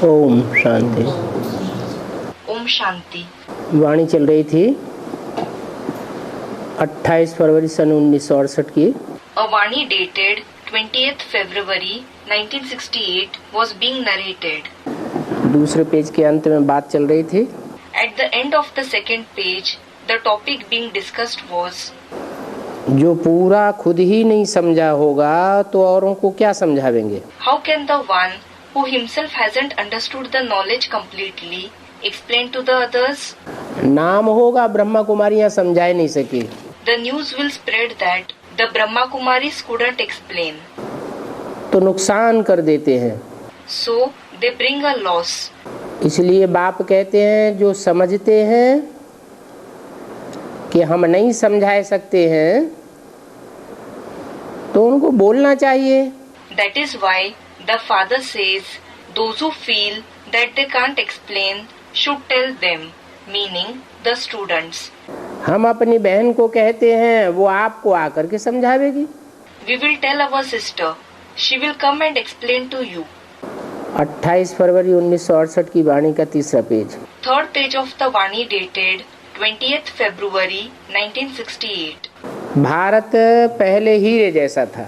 ओम शांति। ओम शांति। वाणी चल रही थी 28 फरवरी सन 1968 की। A Vani dated 20th February 1968 was being narrated. दूसरे पेज के अंत में बात चल रही थी। At the end of the second page, the topic being discussed was जो पूरा खुद ही नहीं समझा होगा तो औरों को क्या समझावेंगे। How can the one who himself hasn't understood the knowledge completely explain to the others? नाम होगा ब्रह्मा कुमारियां समझा नहीं सकी। The news will spread that the Brahma Kumaris couldn't explain. तो नुकसान कर देते हैं। So they bring a loss. इसलिए बाप कहते हैं जो समझते हैं कि हम नहीं समझा सकते हैं तो उनको बोलना चाहिए। That is why the father says those who feel that they can't explain should tell them, meaning the students. हम अपनी बहन को कहते हैं वो आपको आकर के समझावेगी। We will tell our sister. She will come and explain to you. 28 फरवरी 1968 की वाणी का तीसरा page. Third page of the Vani dated 20th February 1968. Bharat पहले हीरे जैसा था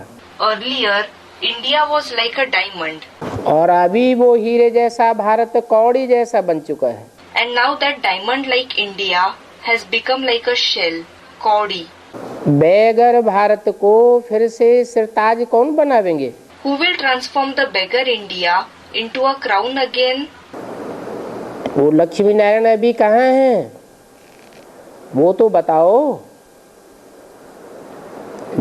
Earlier, India was like a diamond. और अभी वो हीरे जैसा भारत कौड़ी जैसा बन चुका है। And now that diamond like India has become like a shell, caudy. बेगर भारत को फिर से सिरताज कौन बनावेंगे। Who will transform the beggar India into a crown again? वो लक्ष्मी नारायण अभी कहाँ हैं वो तो बताओ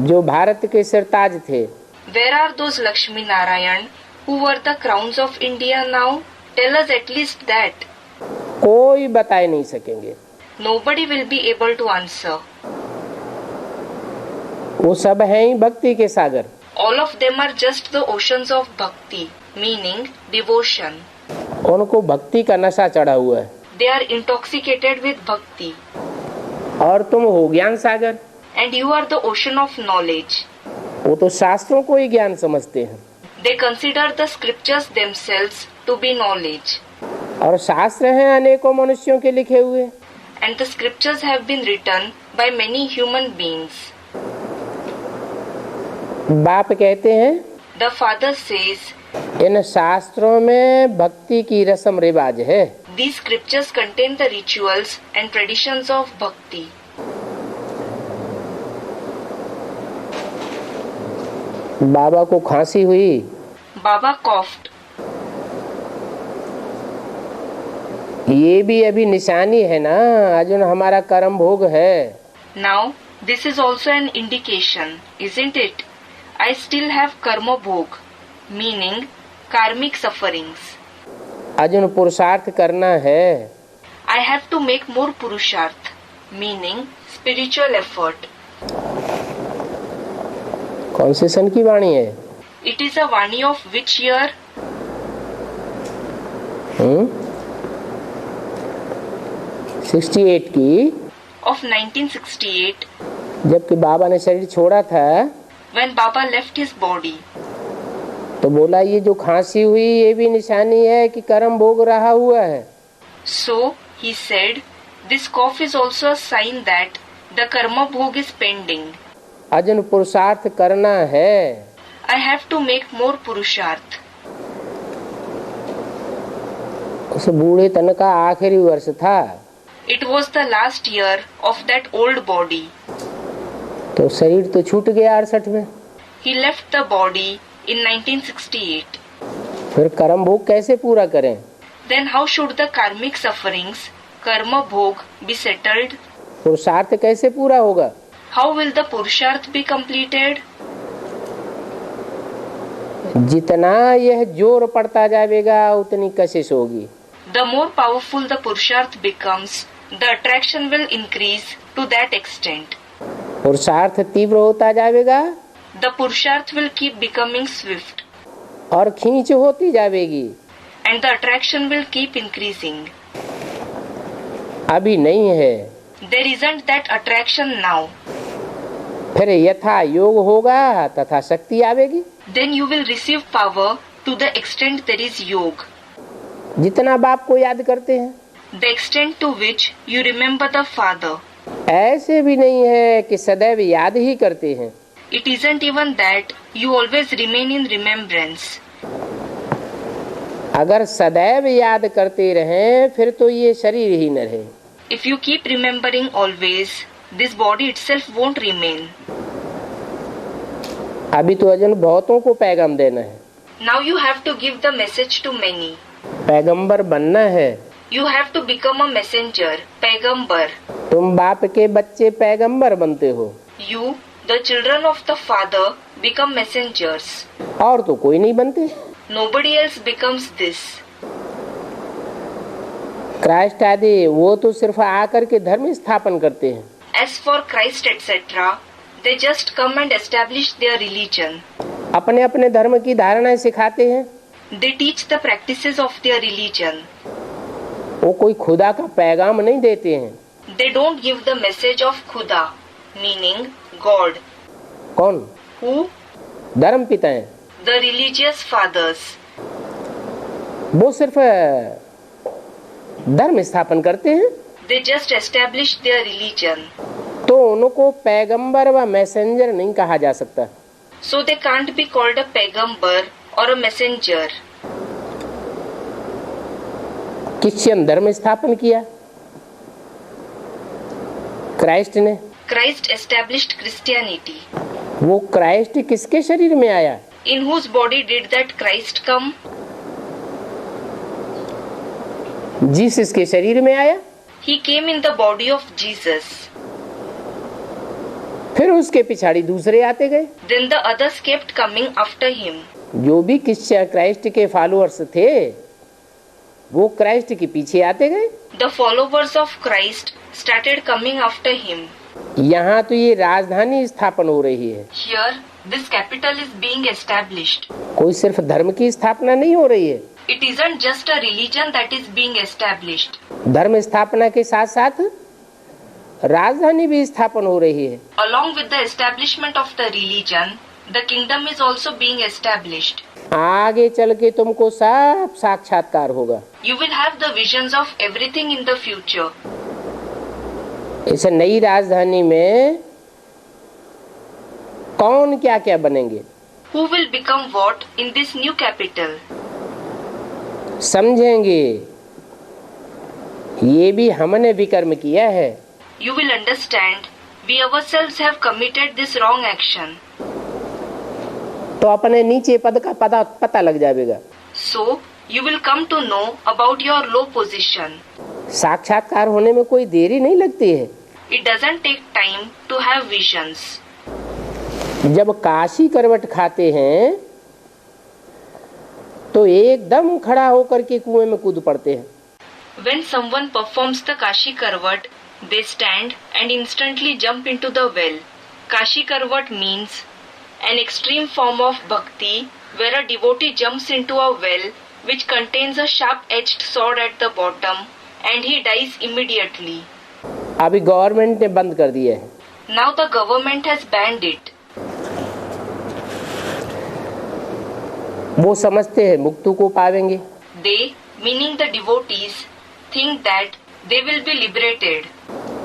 जो भारत के सिरताज थे। Where are those Lakshmi Narayan who were the crowns of India now? Tell us at least that. कोई बता नहीं सकेंगे। Nobody will be able to answer. वो सब हैं ही भक्ति के सागर। All of them are just the oceans of bhakti, meaning devotion. उनको भक्ति का नशा चढ़ा हुआ है। They are intoxicated with bhakti. और तुम हो ज्ञान सागर। And you are the ocean of knowledge. वो तो शास्त्रों को ही ज्ञान समझते हैं। They consider the scriptures themselves to be knowledge. और शास्त्र हैं अनेकों मनुष्यों के लिखे हुए। And the scriptures have been written by many human beings. बाप कहते हैं The father says, इन शास्त्रों में भक्ति की रस्म रिवाज है। these scriptures contain the rituals and traditions of bhakti. बाबा को खांसी हुई। Baba coughed. ये भी अभी निशानी है ना अर्जुन हमारा कर्म भोग है। Now, this is also an indication, isn't it? I still have karma bhog, meaning karmic sufferings. Arjun पुरुषार्थ करना है। I have to make more purusharth, meaning spiritual effort. कौन से सन की वाणी है। It is a Vani of which year? 68 की। Of 1968, जबकि बाबा ने शरीर छोड़ा था when Baba left his body. तो बोला ये जो खांसी हुई ये भी निशानी है कि कर्म भोग रहा हुआ है। So, he said, this cough is also a sign that the karma bhog is pending. Arjun पुरुषार्थ करना है। I have to make more purusharth. उस बूढ़े तन का आखिरी वर्ष था। It was the last year of that old body. तो शरीर तो छूट गया 68 में। He left the body in 1968. फिर कर्म भोग कैसे पूरा करें। Then how should the karmic sufferings, karma bhog, be settled? पुरुषार्थ कैसे पूरा होगा। How will the purusharth be completed? जितना यह जोर पड़ता जाएगा उतनी कशिश होगी। The more powerful the purusharth becomes, the attraction will increase to that extent. पुरुषार्थ तीव्र होता जाएगा The purusharth will keep becoming swift. और खींच होती जाएगी। And the attraction will keep increasing. अभी नहीं है। There isn't that attraction now. फिर यथा योग होगा तथा शक्ति आवेगी। Then you will receive power to the extent there is yoga. जितना बाप को याद करते हैं, the extent to which you remember the father. ऐसे भी नहीं है कि सदैव याद ही करते हैं। It isn't even that you always remain in remembrance. अगर सदैव याद करते रहें फिर तो ये शरीर ही न रहे। If you keep remembering always, this body itself won't remain. अभी तो अर्जुन बहुतों को पैगाम देना है, Now you have to give the message to many. पैगंबर बनना है। You have to become a messenger, पैगंबर. तुम बाप के बच्चे पैगंबर बनते हो, You, the children of the Father, become messengers. और तो कोई नहीं बनते। Nobody else becomes this. Christ आदि वो तो सिर्फ आकर के धर्म स्थापन करते हैं। As for Christ etc., they just come and establish their religion. अपने अपने धर्म की धारणाएं सिखाते हैं। They teach the practices of their religion. वो कोई खुदा का पैगाम नहीं देते हैं। They don't give the message of Khuda, meaning God. कौन? Who? धर्म पिता हैं। The religious fathers. वो सिर्फ धर्म स्थापन करते हैं, They just establish their religion. तो उनको पैगंबर व मैसेंजर नहीं कहा जा सकता। So they can't be called a पैगंबर or a messenger. क्रिश्चियन धर्म स्थापन किया क्राइस्ट ने। Christ established Christianity. वो क्राइस्ट किसके शरीर में आया? In whose body did that Christ come? Jesus के शरीर में आया। He came in the body of Jesus. फिर उसके पिछाड़ी दूसरे आते गए। Then the others kept coming after him. जो भी क्रिश्चियन क्राइस्ट के फॉलोअर्स थे वो क्राइस्ट के पीछे आते गए। The followers of Christ started coming after him. यहाँ तो ये राजधानी स्थापन हो रही है। Here, this capital is being established. कोई सिर्फ धर्म की स्थापना नहीं हो रही है। It isn't just a religion that is being established. धर्म स्थापना के साथ साथ राजधानी भी स्थापन हो रही है। Along with the establishment of the religion, the kingdom is also being established. आगे चल के तुमको सब साक्षात्कार होगा। You will have the visions of everything in the future. इस नई राजधानी में कौन क्या क्या बनेंगे, Who will become what in this new capital? समझेंगे। ये भी हमने विकर्म किया है। You will understand, we ourselves have committed this wrong action. तो अपने नीचे पद का पता लग जाएगा। So, you will come to know about your low position. साक्षात्कार होने में कोई देरी नहीं लगती है। It doesn't take time to have visions. जब काशी करवट खाते हैं तो एकदम खड़ा होकर के कुएं में कूद पड़ते हैं। When someone performs the Kashi Karvat, they stand and instantly jump into the well. Kashi Karvat means an extreme form of bhakti where a devotee jumps into a well which contains a sharp-edged sword at the bottom and he dies immediately. अभी government ने बंद कर दिया है। Now the government has banned it. वो समझते हैं मुक्ति को पावेंगे। They, meaning the devotees, think that they will be liberated.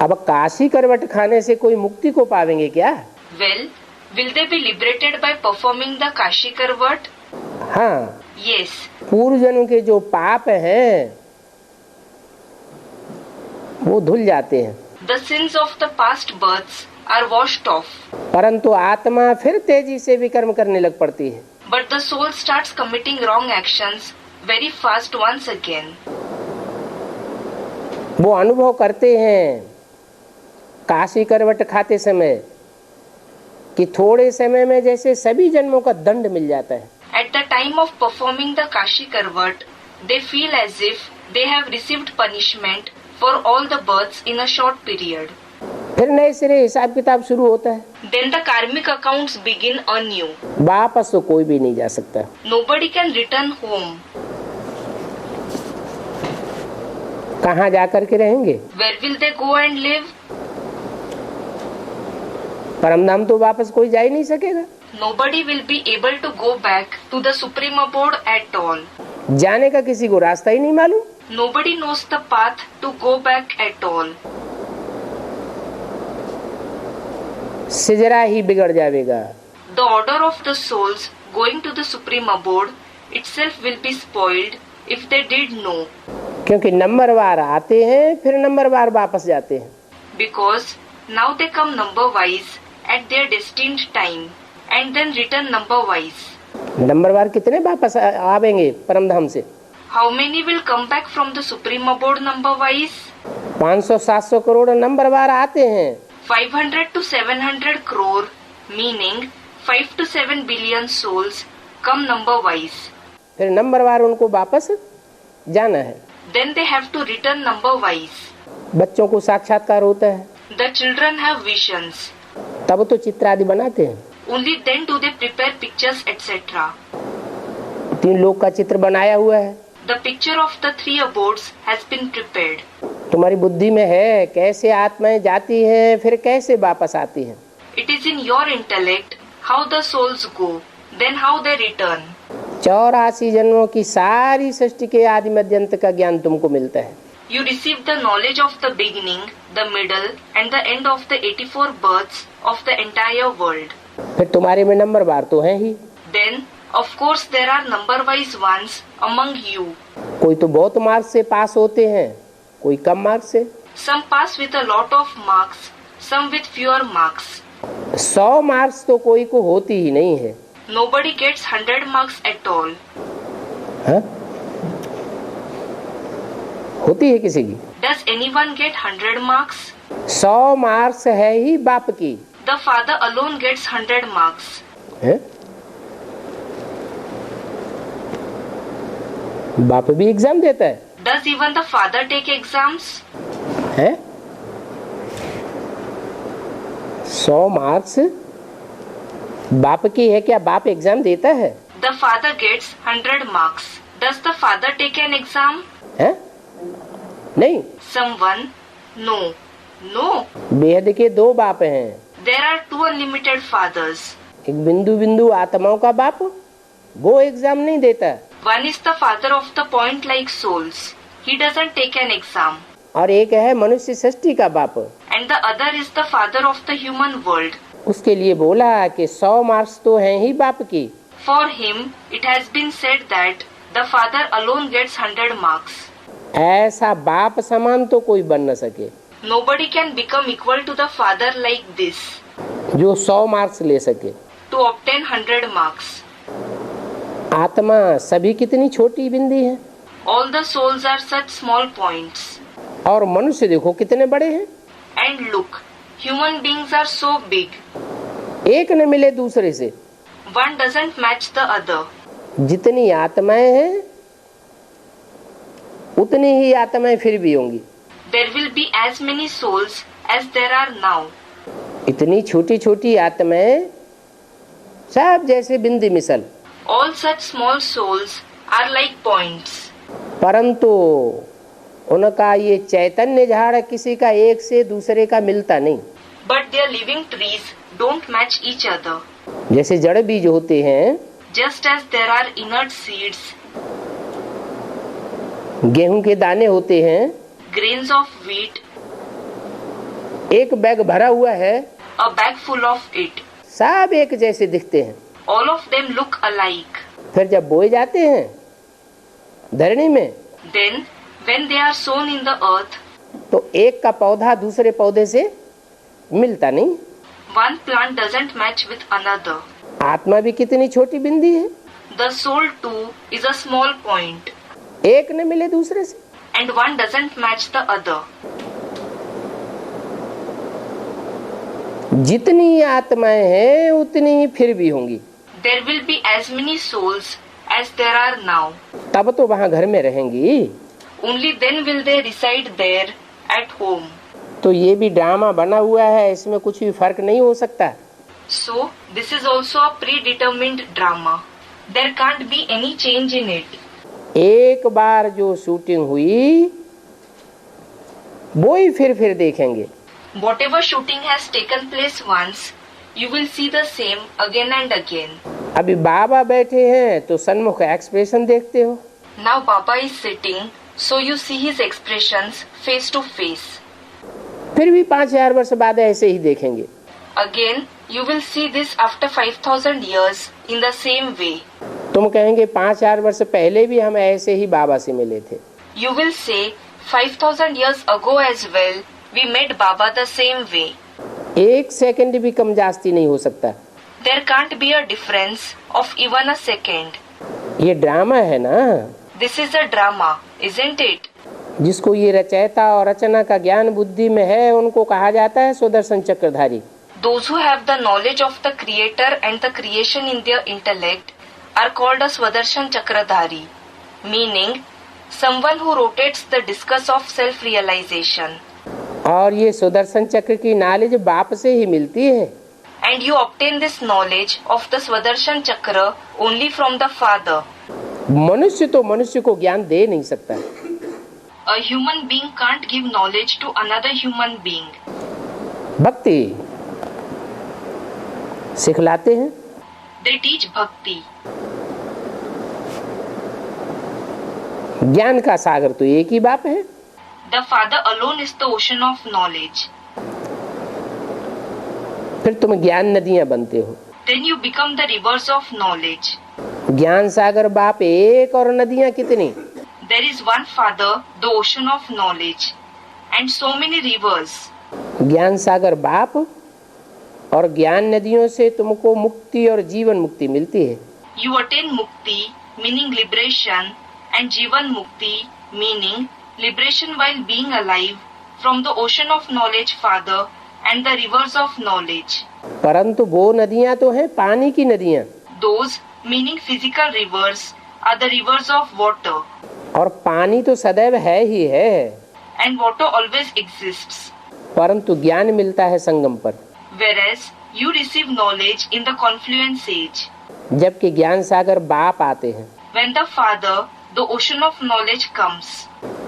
अब काशी करवट खाने से कोई मुक्ति को पावेंगे क्या? Well, will they be liberated by performing the Kashi Karvat? हाँ, Yes. पूर्व जन्म के जो पाप हैं वो धुल जाते हैं, The sins of the past births are washed off, परंतु आत्मा फिर तेजी से विकर्म करने लग पड़ती है। but the soul starts committing wrong actions very fast once again. वो अनुभव करते हैं काशी करवट खाते समय कि थोड़े समय में जैसे सभी जन्मों का दंड मिल जाता है। At the time of performing the Kashi Karvat, they feel as if they have received punishment for all the births in a short period. फिर नए सिरे हिसाब किताब शुरू होता है। Then the karmic accounts begin anew. वापस तो कोई भी नहीं जा सकता। Nobody can return home. कहाँ जा कर के रहेंगे? Where will they go and live? परमधाम तो वापस कोई जा ही नहीं सकेगा। Nobody will be able to go back to the supreme abode at all. जाने का किसी को रास्ता ही नहीं मालूम। Nobody knows the path to go back at all. सिजरा ही बिगड़ जाएगा। The order of the souls going to the supreme abode itself will be spoiled if they did know. क्योंकि नंबरवार आते हैं फिर नंबरवार वापस जाते हैं। Because now they come number wise at their destined time and then return number wise. नंबरवार कितने वापस आवेंगे परमधाम से? How many will come back from the supreme abode number wise? 500-700 crore नंबरवार आते हैं। 500 to 700 crore, meaning 5 to 7 billion souls come number wise. फिर नंबरवार उनको वापस जाना है। Then they have to return number wise. बच्चों को साक्षात्कार होता है, The children have visions. तब तो चित्र आदि बनाते हैं। Only then do they prepare pictures etc. 3 लोक का चित्र बनाया हुआ है। The picture of the 3 abodes has been prepared. तुम्हारी बुद्धि में है कैसे आत्माएं जाती हैं फिर कैसे वापस आती हैं। It is in your intellect how the souls go, then how they return. 84 जन्मों की सारी सृष्टि के आदि मध्यंत का ज्ञान तुमको मिलता है। You receive the knowledge of the beginning, the middle and the end of the 84 births of the entire world. फिर तुम्हारे में नंबरवार तो हैं ही। Then, of course, there are number-wise ones among you. कोई तो बहुत मार्क्स से पास होते हैं, कोई कम मार्क्स से। Some pass with a lot of marks, some with fewer marks. 100 marks तो कोई को होती ही नहीं है। Nobody gets 100 marks at all. हाँ? होती है किसी की? Does anyone get 100 marks? 100 marks है ही बाप की। The father alone gets 100 marks. है? बाप भी एग्जाम देता है। Does even the father take exams? है? 100 मार्क्स बाप की है, क्या बाप एग्जाम देता है? The father gets 100 marks. Does the father take an exam? है? नहीं। Someone? No. No. बेहद के 2 बाप हैं। There are 2 unlimited fathers. एक बिंदु बिंदु आत्माओं का बाप, वो एग्जाम नहीं देता। One is the father of the point-like souls. He doesn't take an exam. और एक है मनुष्य सृष्टि का बाप। And the other is the father of the human world. उसके लिए बोला कि 100 मार्क्स तो हैं ही बाप की। For him, it has been said that the father alone gets 100 marks. ऐसा बाप समान तो कोई बन न सके Nobody can become equal to the father like this. जो 100 मार्क्स ले सके। To obtain 100 marks. आत्मा सभी कितनी छोटी बिंदी है। All the souls are such small points. और मनुष्य देखो कितने बड़े हैं। And look, human beings are so big. एक न मिले दूसरे से। One doesn't match the other. जितनी आत्माएं हैं उतनी ही आत्माएं फिर भी होंगी। There will be as many souls as there are now. इतनी छोटी छोटी आत्माएं सब जैसे बिंदी मिसल। All such small souls are like points. परंतु उनका ये चैतन्य झाड़ किसी का एक से दूसरे का मिलता नहीं। But their living trees don't match each other. जैसे जड़ बीज होते हैं, Just as there are inert seeds, गेहूं के दाने होते हैं, grains of wheat, एक बैग भरा हुआ है, a bag full of it. सब एक जैसे दिखते हैं। All of them look alike. फिर जब बोए जाते हैं धरणी में, Then, when they are sown in the earth, तो एक का पौधा दूसरे पौधे से मिलता नहीं। one plant doesn't match with another. आत्मा भी कितनी छोटी बिंदी है। The soul too is a small point. एक न मिले दूसरे से। And one doesn't match the other. जितनी आत्माएं हैं उतनी ही फिर भी होंगी। There will be as many souls as there are now. तब तो वहाँ घर में रहेंगी। Only then will they reside there at home. तो ये भी ड्रामा बना हुआ है, इसमें कुछ भी फर्क नहीं हो सकता। So, this is also a predetermined drama. There can't be any change in it. एक बार जो शूटिंग हुई वो ही फिर देखेंगे। Whatever shooting has taken place once, you will see the same again and again. अभी बाबा बैठे हैं तो सन्मुख एक्सप्रेशन देखते हो। Now Baba is sitting, so you see his expressions face to face. फिर भी 5000 वर्ष बाद ऐसे ही देखेंगे. Again, you will see this after 5000 years in the same way. तुम कहेंगे 5000 वर्ष पहले भी हम ऐसे ही बाबा से मिले थे. You will say 5000 years ago as well, we met Baba the same way. एक सेकंड भी कम जास्ती नहीं हो सकता. There can't be a difference of even a second. ये ड्रामा है ना. This is a drama, isn't it? जिसको ये रचयिता और रचना का ज्ञान बुद्धि में है उनको कहा जाता है सुदर्शन चक्रधारी. Those who have the knowledge of the creator and the creation in their intellect are called a Swadershan Chakradhari, meaning someone who rotates the discus of self-realization. और ये सुदर्शन चक्र की नॉलेज बाप से ही मिलती है. And you obtain this knowledge of the Swadershan Chakra only from the Father. मनुष्य तो मनुष्य को ज्ञान दे नहीं सकता. A human being can't give knowledge to another human being. भक्ति सिखलाते हैं. They teach bhakti. ज्ञान का सागर तो एक ही बाप है. The Father alone is the ocean of knowledge. फिर तुम ज्ञान नदियां बनते हो. Then you become the rivers of knowledge. ज्ञान सागर बाप एक और नदियां कितनी. There is one Father, the ocean of knowledge, and so many rivers. ज्ञान सागर बाप और ज्ञान नदियों से तुमको मुक्ति और जीवन मुक्ति मिलती है. You attain mukti, meaning liberation, and jivan mukti, meaning liberation while being alive, from the ocean of knowledge Father and the rivers of knowledge. परंतु वो नदियां तो हैं पानी की नदियां. Those, meaning physical rivers, are the rivers of water. और पानी तो सदैव है ही है. And water always exists. परंतु ज्ञान मिलता है संगम पर. Whereas you receive knowledge in the confluence age. जबकि ज्ञान सागर बाप आते हैं. When the Father, the ocean of knowledge comes.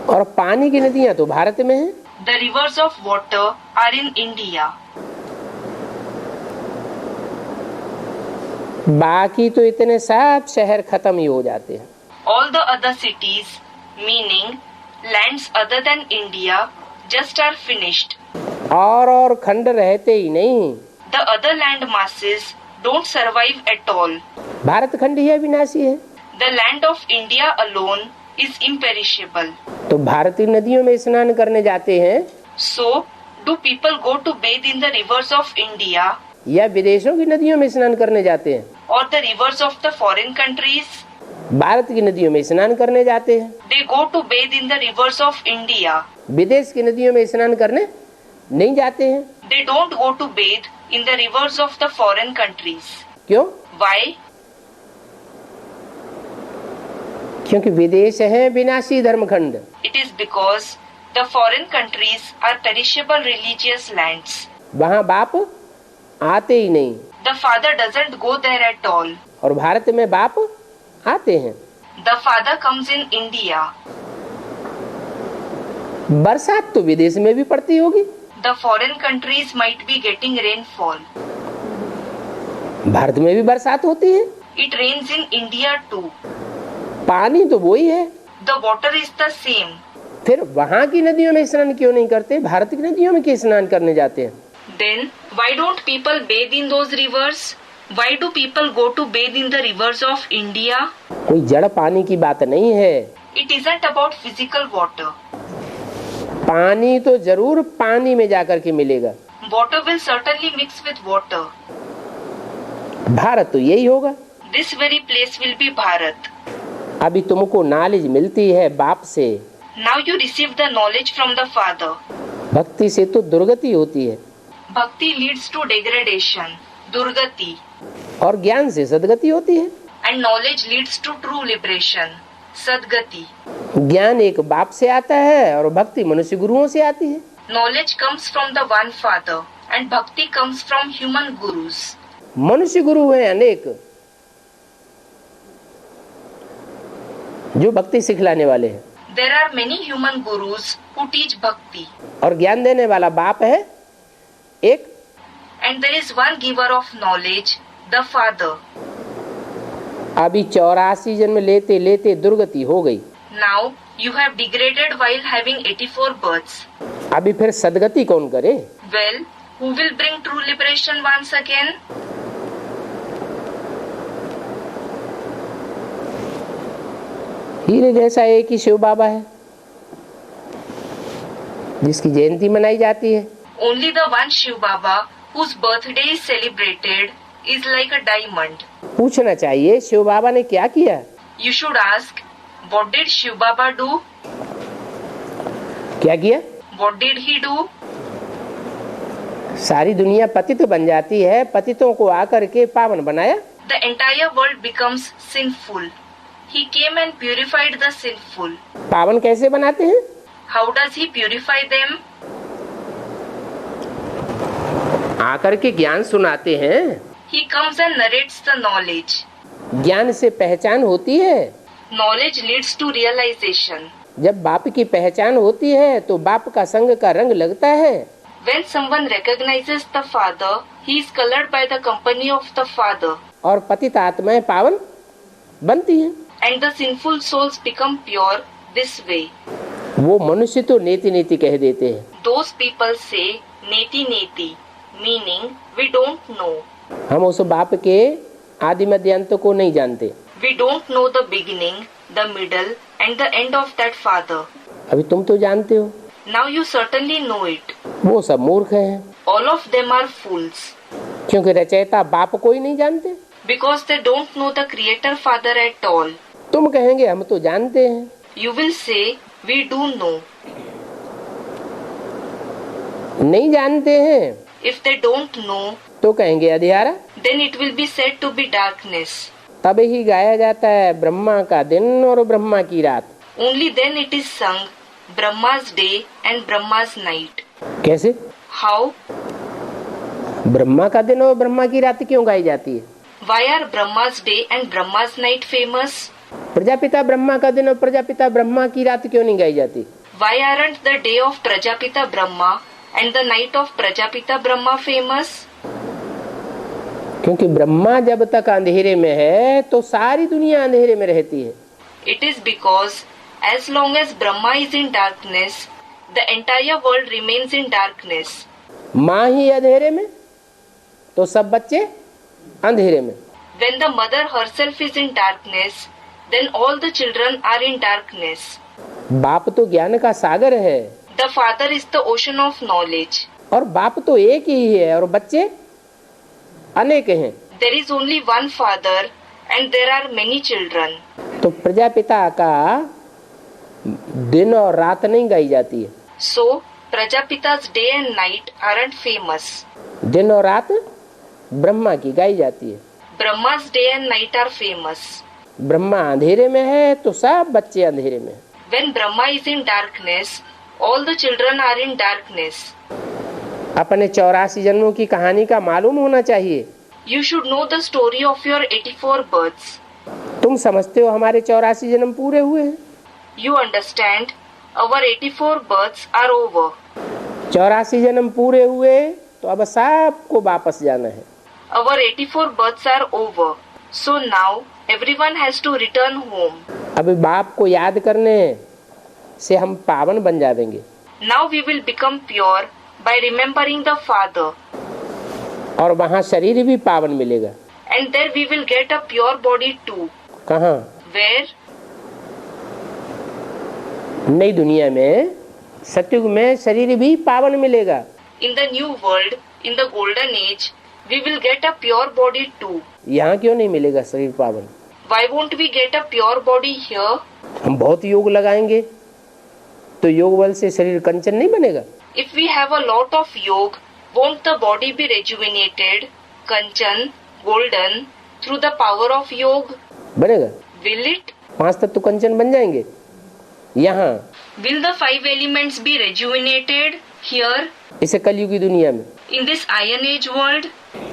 और पानी की नदियां तो भारत में हैं. The rivers of water are in India. बाकी तो इतने सब शहर खत्म ही हो जाते हैं. All the other cities, meaning lands other than India, just are finished. और खंड रहते ही नहीं. The other land masses don't survive at all. Bharat खंड ही अविनाशी है. The land of India alone is imperishable. तो भारतीय नदियों में स्नान करने जाते हैं. So, do people go to bathe in the rivers of India? या विदेशों की नदियों में स्नान करने जाते हैं. Or the rivers of the foreign countries? Bharat की नदियों में स्नान करने जाते हैं. They go to bathe in the rivers of India. विदेश की नदियों में स्नान करने नहीं जाते हैं. They don't go to bathe in the rivers of the foreign countries. क्यों? Why? क्योंकि विदेश है विनाशी धर्मखंड. It is because the foreign countries are perishable religious lands. वहाँ बाप आते ही नहीं. The Father doesn't go there at all. और भारत में बाप आते हैं. The Father comes in India. बरसात तो विदेश में भी पड़ती होगी. The foreign countries might be getting rainfall. Bharat में भी बरसात होती है. It rains in India too. पानी तो वही है. The water is the same. फिर वहाँ की नदियों में स्नान क्यों नहीं करते, भारत की नदियों में क्यों स्नान करने जाते हैं? Then why don't people bathe in those rivers? Why do people go to bathe in the rivers of India? कोई जड़ पानी की बात नहीं है. It isn't about physical water. पानी तो जरूर पानी में जाकर के मिलेगा. Water will certainly mix with water. Bharat तो यही होगा. This very place will be Bharat. अभी तुमको नॉलेज मिलती है बाप से. Now you receive the knowledge from the Father. भक्ति से तो दुर्गति होती है. Bhakti leads to degradation, durgati. और ज्ञान से सद्गति होती है. And knowledge leads to true liberation, sadgati. ज्ञान एक बाप से आता है और भक्ति मनुष्य गुरुओं से आती है. Knowledge comes from the one Father and bhakti comes from human gurus. मनुष्य गुरु हैं अनेक जो भक्ति सिखलाने वाले हैं. There are many human gurus who teach bhakti. और ज्ञान देने वाला बाप है एक. And there is one giver of knowledge, the Father. अभी 84 जन्म लेते लेते दुर्गति हो गई। Now you have degraded while having 84 births. अभी फिर सदगति कौन करे? Well, who will bring true liberation once again? हीरे जैसा एक ही शिव बाबा है जिसकी जयंती मनाई जाती है। Only the one Shiv Baba whose birthday is celebrated is like a diamond. पूछना चाहिए शिव बाबा ने क्या किया? You should ask, what did Shiv Baba do? क्या किया? What did he do? सारी दुनिया पतित बन जाती है, पतितों को आकर के पावन बनाया। The entire world becomes sinful. He came and purified the sinful. पावन कैसे बनाते हैं? How does he purify them? आकर के ज्ञान सुनाते हैं। He comes and narrates the knowledge. ज्ञान से पहचान होती है। Knowledge leads to realization. जब बाप की पहचान होती है तो बाप का संग का रंग लगता है। When someone recognizes the Father, he is colored by the company of the Father. और पतित आत्माएं पावन बनती हैं। And the sinful souls become pure this way. वो मनुष्य तो नेति नेति कह देते हैं। Those people say neti neti, meaning we don't know. हम उस बाप के आदि मध्य अंत को नहीं जानते। We don't know the beginning, the middle and the end of that Father. अभी तुम तो जानते हो। Now you certainly know it. वो सब मूर्ख हैं All of them are fools. क्योंकि रचयिता बाप को ही नहीं जानते। Because they don't know the Creator Father at all. तुम कहेंगे हम तो जानते हैं। You will say, we do know. नहीं जानते हैं If they don't know, तो कहेंगे अंधियारा। then it will be said to be darkness. तब ही गाया जाता है ब्रह्मा का दिन और ब्रह्मा की रात। Only then it is sung Brahma's day and Brahma's night. कैसे? How? ब्रह्मा का दिन और ब्रह्मा की रात क्यों गाई जाती है? Why are Brahma's day and Brahma's night famous? Prajapita Brahma का दिन और प्रजापिता ब्रह्मा की रात क्यों नहीं गाई जाती? Why aren't the day of Prajapita Brahma and the night of Prajapita Brahma famous? क्योंकि ब्रह्मा जब तक अंधेरे में है तो सारी दुनिया अंधेरे में रहती है। It is because as long as Brahma is in darkness, the entire world remains in darkness. माँ ही अंधेरे में तो सब बच्चे अंधेरे में। When the mother herself is in darkness, then all the children are in darkness. बाप तो ज्ञान का सागर है। The Father is the ocean of knowledge. और बाप तो एक ही है और बच्चे अनेक हैं। There is only one Father and there are many children. तो प्रजापिता का दिन और रात नहीं गाई जाती है। So, Prajapita's day and night aren't famous. दिन और रात ब्रह्मा की गाई जाती है। Brahma's day and night are famous. Brahma अंधेरे में है तो सब बच्चे अंधेरे में। When Brahma is in darkness, all the children are in darkness. अपने 84 जन्मों की कहानी का मालूम होना चाहिए। You should know the story of your 84 births. तुम समझते हो हमारे 84 जन्म पूरे हुए हैं? You understand, our 84 births are over. 84 जन्म पूरे हुए तो अब सबको वापस जाना है। Our 84 births are over. So now everyone has to return home. अभी बाप को याद करने से हम पावन बन जाएंगे। Now we will become pure by remembering the Father. और वहाँ शरीर भी पावन मिलेगा। And there we will get a pure body too. कहाँ? Where? नई दुनिया में सतयुग में शरीर भी पावन मिलेगा। In the new world, in the golden age, we will get a pure body too. यहाँ क्यों नहीं मिलेगा शरीर पावन? Why won't we get a pure body here? हम बहुत योग लगाएंगे तो योग बल से शरीर कंचन नहीं बनेगा। If we have a lot of yoga, won't the body be rejuvenated, kanchan, golden, through the power of yoga? बनेगा। Will it? 5 तत्व कंचन बन जाएंगे यहाँ। Will the 5 elements be rejuvenated here? इसे कलयुगी दुनिया में। In this iron age world?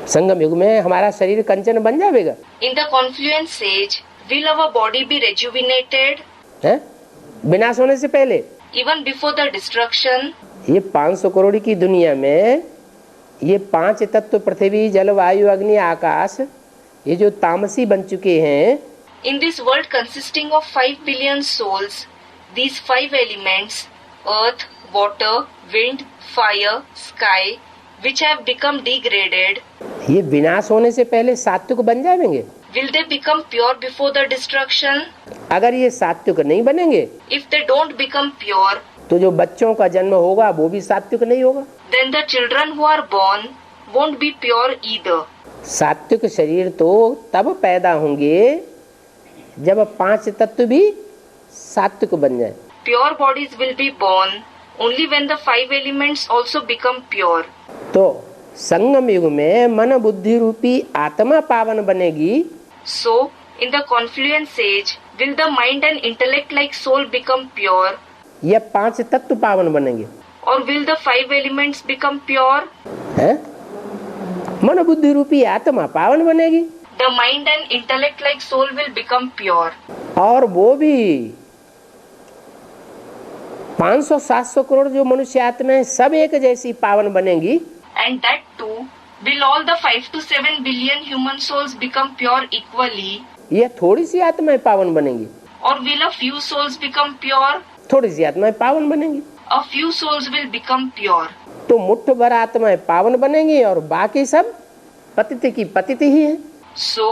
संगम युग में हमारा शरीर कंचन बन जाएगा। In the confluence age, will our body be rejuvenated? है? विनाश होने से पहले। Even before the destruction? ये 500 करोड़ की दुनिया में ये 5 तत्व पृथ्वी जल वायु अग्नि आकाश ये जो तामसी बन चुके हैं, In this world consisting of 5 billion souls, these 5 elements, earth, water, wind, fire, sky, which have become degraded, ये विनाश होने से पहले सात्विक बन जाएंगे। will they become pure before the destruction? अगर ये सात्विक नहीं बनेंगे If they don't become pure, तो जो बच्चों का जन्म होगा वो भी सात्विक नहीं होगा। then the children who are born won't be pure either. सात्विक शरीर तो तब पैदा होंगे जब 5 तत्व भी सात्विक बन जाए। Pure bodies will be born only when the 5 elements also become pure. तो संगम युग में मन बुद्धि रूपी आत्मा पावन बनेगी। So, in the confluence age, will the mind and intellect like soul become pure, या 5 तत्व पावन बनेंगे। or will the 5 elements become pure? है? मन बुद्धि रूपी आत्मा पावन बनेगी The mind and intellect like soul will become pure. और वो भी 500-700 करोड़ जो मनुष्य आत्माएं सब एक जैसी पावन बनेंगी। And that too, will all the 5 to 7 billion human souls become pure equally, ये थोड़ी सी आत्माएं पावन बनेंगी, or will a few souls become pure? थोड़ी सी आत्माएं पावन बनेंगी। A few souls will become pure. तो मुट्ठ भर आत्माएं पावन बनेंगी और बाकी सब पतित की पतित ही है। So,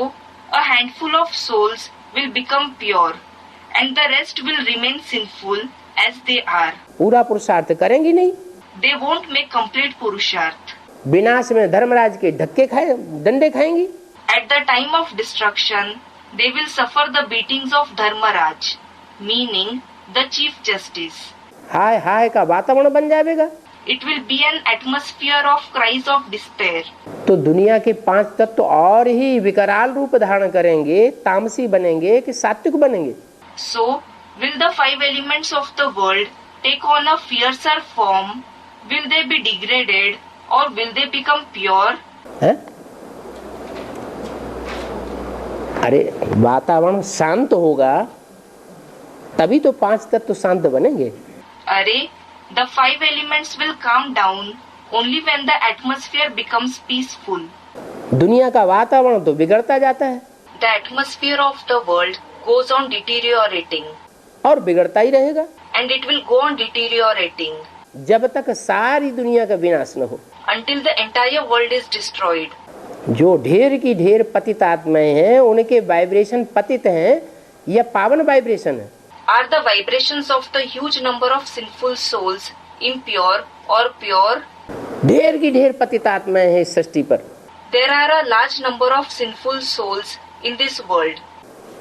a handful of souls will become pure, and the rest will remain sinful as they are. पूरा पुरुषार्थ करेंगी नहीं। They won't make complete Purusharth. विनाश में धर्मराज के धक्के खाए डंडे खाएंगी। At the time of destruction, they will suffer the beatings of Dharmaraj, meaning the Chief Justice. हाय हाय का वातावरण बन जाएगा। It will be an atmosphere of cries of despair. तो दुनिया के 5 तत्व और ही विकराल रूप धारण करेंगे, तामसी बनेंगे कि सात्विक बनेंगे। So, will the 5 elements of the world take on a fiercer form? Will they be degraded or will they become pure? है? अरे वातावरण शांत होगा तभी तो 5 तत्व शांत बनेंगे। Array, the 5 elements will calm down only when the atmosphere becomes peaceful. दुनिया का वातावरण तो बिगड़ता जाता है The atmosphere of the world goes on deteriorating, और बिगड़ता ही रहेगा and it will go on deteriorating जब तक सारी दुनिया का विनाश न हो। until the entire world is destroyed. जो ढेर की ढेर पतित आत्माएं हैं उनके वाइब्रेशन पतित हैं या पावन वाइब्रेशन है। Are the vibrations of the huge number of sinful souls impure or pure? ढेर की ढेर पतित आत्माएं हैं इस सृष्टि पर There are a large number of sinful souls in this world,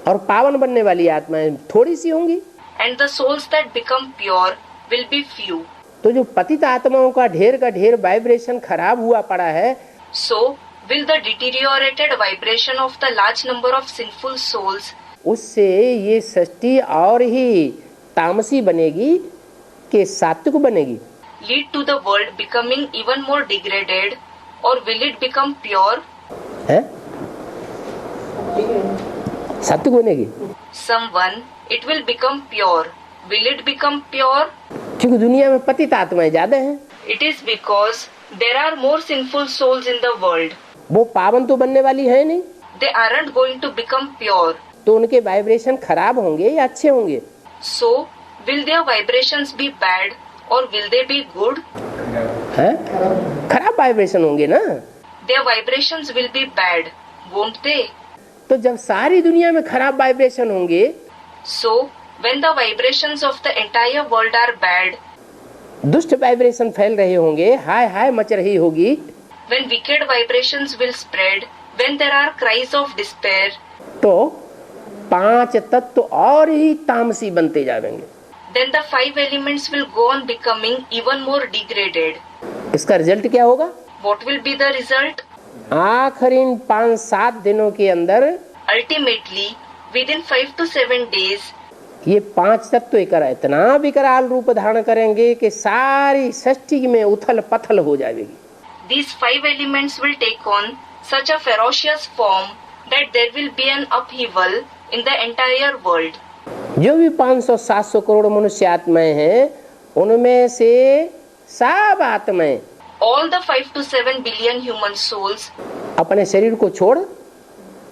और पावन बनने वाली आत्माएं थोड़ी सी होंगी। and the souls that become pure will be few. तो जो पतित आत्माओं का ढेर वाइब्रेशन खराब हुआ पड़ा है, So, will the deteriorated vibration of the large number of sinful souls उससे ये सृष्टि और ही तामसी बनेगी कि सात्विक बनेगी। lead to the world becoming even more degraded, or will it become pure? है? सात्विक बनेगी Someone, it will become pure. Will it become pure? क्योंकि दुनिया में पतित आत्माएं ज्यादा हैं। It is because there are more sinful souls in the world. वो पावन तो बनने वाली है नहीं, They aren't going to become pure. तो उनके वाइब्रेशन खराब होंगे या अच्छे होंगे। So, will their vibrations be bad or will they be good? है? खराब वाइब्रेशन होंगे ना। Their vibrations will be bad, won't they? तो जब सारी दुनिया में खराब वाइब्रेशन होंगे, So, when the vibrations of the entire world are bad, दुष्ट वाइब्रेशन फैल रहे होंगे, हाय हाय मच रही होगी, when wicked vibrations will spread, when there are cries of despair, तो 5 तत्व और ही तामसी बनते जाएंगे। then the 5 elements will go on becoming even more degraded. इसका रिजल्ट क्या होगा? What will be the result? आखिरी 5-7 दिनों के अंदर Ultimately, within 5 to 7 days, ये 5 तत्व इतना विकराल रूप धारण करेंगे कि सारी सृष्टि में उथल पथल हो जाएगी। these 5 elements will take on such a ferocious form that there will be an upheaval in the entire world. जो भी 500-700 करोड़ मनुष्य आत्माएं हैं, उनमें से सब आत्माएं All the 5 to 7 billion human souls अपने शरीर को छोड़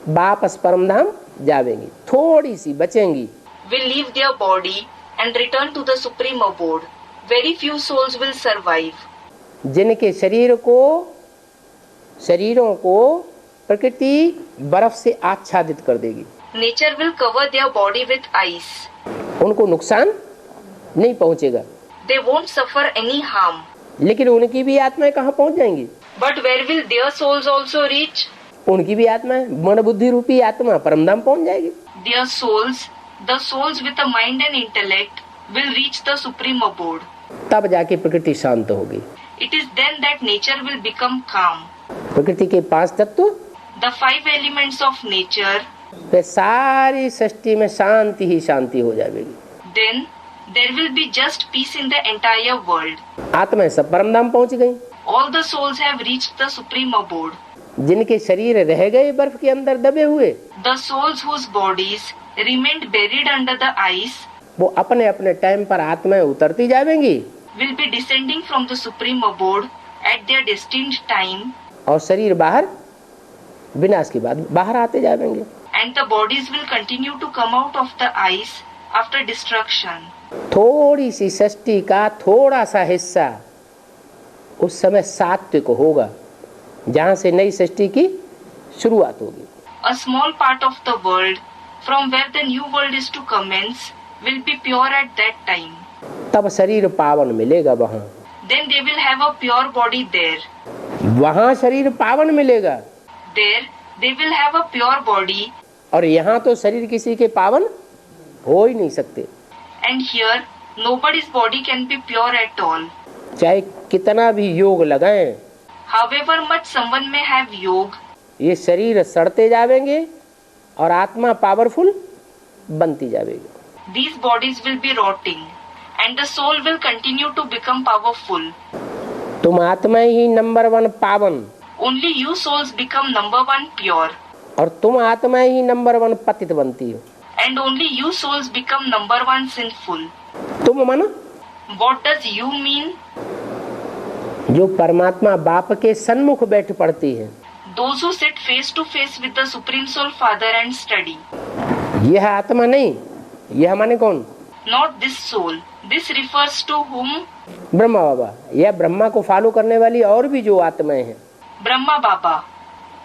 वापस परमधाम जावेंगी, थोड़ी सी बचेंगी। will leave their body and return to the supreme abode. Very few souls will survive. जिनके शरीरों को प्रकृति बर्फ से आच्छादित कर देगी। Nature will cover their body with ice. उनको नुकसान नहीं पहुंचेगा, They won't suffer any harm. लेकिन उनकी भी आत्माएं कहाँ पहुंच जाएंगी? But where will their souls also reach? उनकी भी आत्माएं, मन बुद्धि रूपी आत्मा परमधाम पहुंच जाएगी। Their souls, the souls with a mind and intellect, will reach the supreme abode. तब जाके प्रकृति शांत होगी। It is then that nature will become calm. प्रकृति के 5 तत्व, The 5 elements of nature, वे सारी सृष्टि में शांति ही शांति हो जाएगी। then there will be just peace in the entire world. आत्माएं सब परमधाम पहुंच गई। All the souls have reached the supreme abode. जिनके शरीर रह गए बर्फ के अंदर दबे हुए, The souls whose bodies remained buried under the ice वो अपने अपने टाइम पर आत्माएं उतरती जाएंगी will be descending from the supreme abode at their destined time, और शरीर बाहर विनाश के बाद बाहर आते जाएंगे। and the bodies will continue to come out of the ice after destruction. थोड़ी सी सृष्टि का थोड़ा सा हिस्सा उस समय सात्विक होगा, जहां से नई सृष्टि की शुरुआत होगी। A small part of the world from where the new world is to commence will be pure at that time. तब शरीर पावन मिलेगा वहां, Then they will have a pure body there. वहां शरीर पावन मिलेगा, There they will have a pure body, और यहाँ तो शरीर किसी के पावन हो ही नहीं सकते। and here nobody's body can be pure at all. चाहे कितना भी योग लगाएं, However much someone may have yoga, ये शरीर सड़ते जाएंगे और आत्मा पावरफुल बनती जाएगी। these bodies will be rotting, and the soul will continue to become powerful. तुम आत्मा ही नंबर 1 पावन, Only you souls become number 1 pure, और तुम आत्मा ही नंबर 1 पतित बनती हो। and only you souls become number 1 sinful. तुम मन What does you mean? जो परमात्मा बाप के सन्मुख बैठ पड़ती है, Those who sit face to face with the Supreme Soul Father and study. यह आत्मा नहीं, यह माने कौन? Not this soul. This refers to whom? Brahma बाबा। यह ब्रह्मा को फॉलो करने वाली और भी जो आत्माएं हैं, Brahma Baba,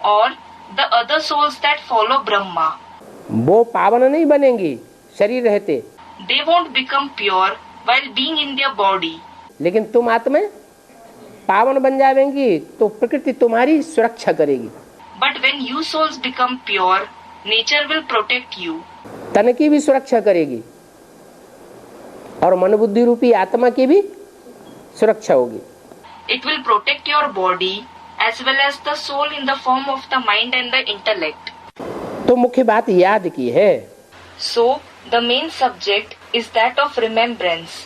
or the other souls that follow Brahma. वो पावन नहीं बनेंगी शरीर रहते, They won't become pure while being in their body. लेकिन तुम आत्माएं पावन बन जाएंगी तो प्रकृति तुम्हारी सुरक्षा करेगी। But when you souls become pure, nature will protect you. तन की भी सुरक्षा करेगी और मन बुद्धि रूपी आत्मा की भी सुरक्षा होगी। It will protect your body as well as the soul in the form of the mind and the intellect. तो मुख्य बात याद की है। So, the main subject is that of remembrance.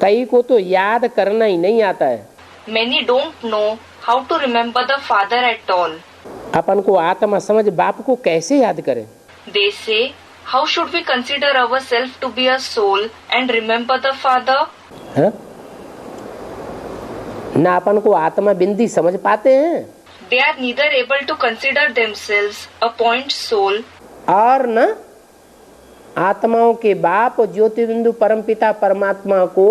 कई को तो याद करना ही नहीं आता है। Many don't know how to remember the Father at all. अपन को आत्मा समझ बाप को कैसे याद करें? They say, how should we consider ourselves to be a soul and remember the Father? हाँ? ना अपन को आत्मा बिंदी समझ पाते हैं, They are neither able to consider themselves a point soul, और न आत्माओं के बाप ज्योति बिंदु परमपिता परमात्मा को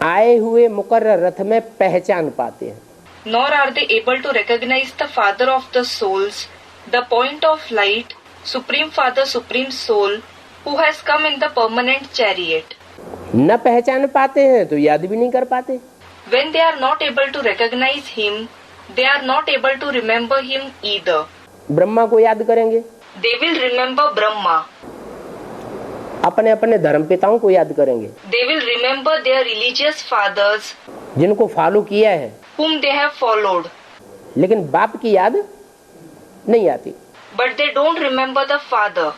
आए हुए मुकर्रर रथ में पहचान पाते हैं। nor are they able to recognize the Father of the souls, the point of light, Supreme Father, Supreme Soul, who has come in the permanent chariot. न पहचान पाते हैं तो याद भी नहीं कर पाते। When they are not able to recognize Him, they are not able to remember Him either. Brahma को याद करेंगे, They will remember Brahma. अपने अपने धर्म पिताओं को याद करेंगे, They will remember their religious fathers जिनको फॉलो किया है, whom they have followed. लेकिन बाप की याद नहीं आती। But they don't remember the Father.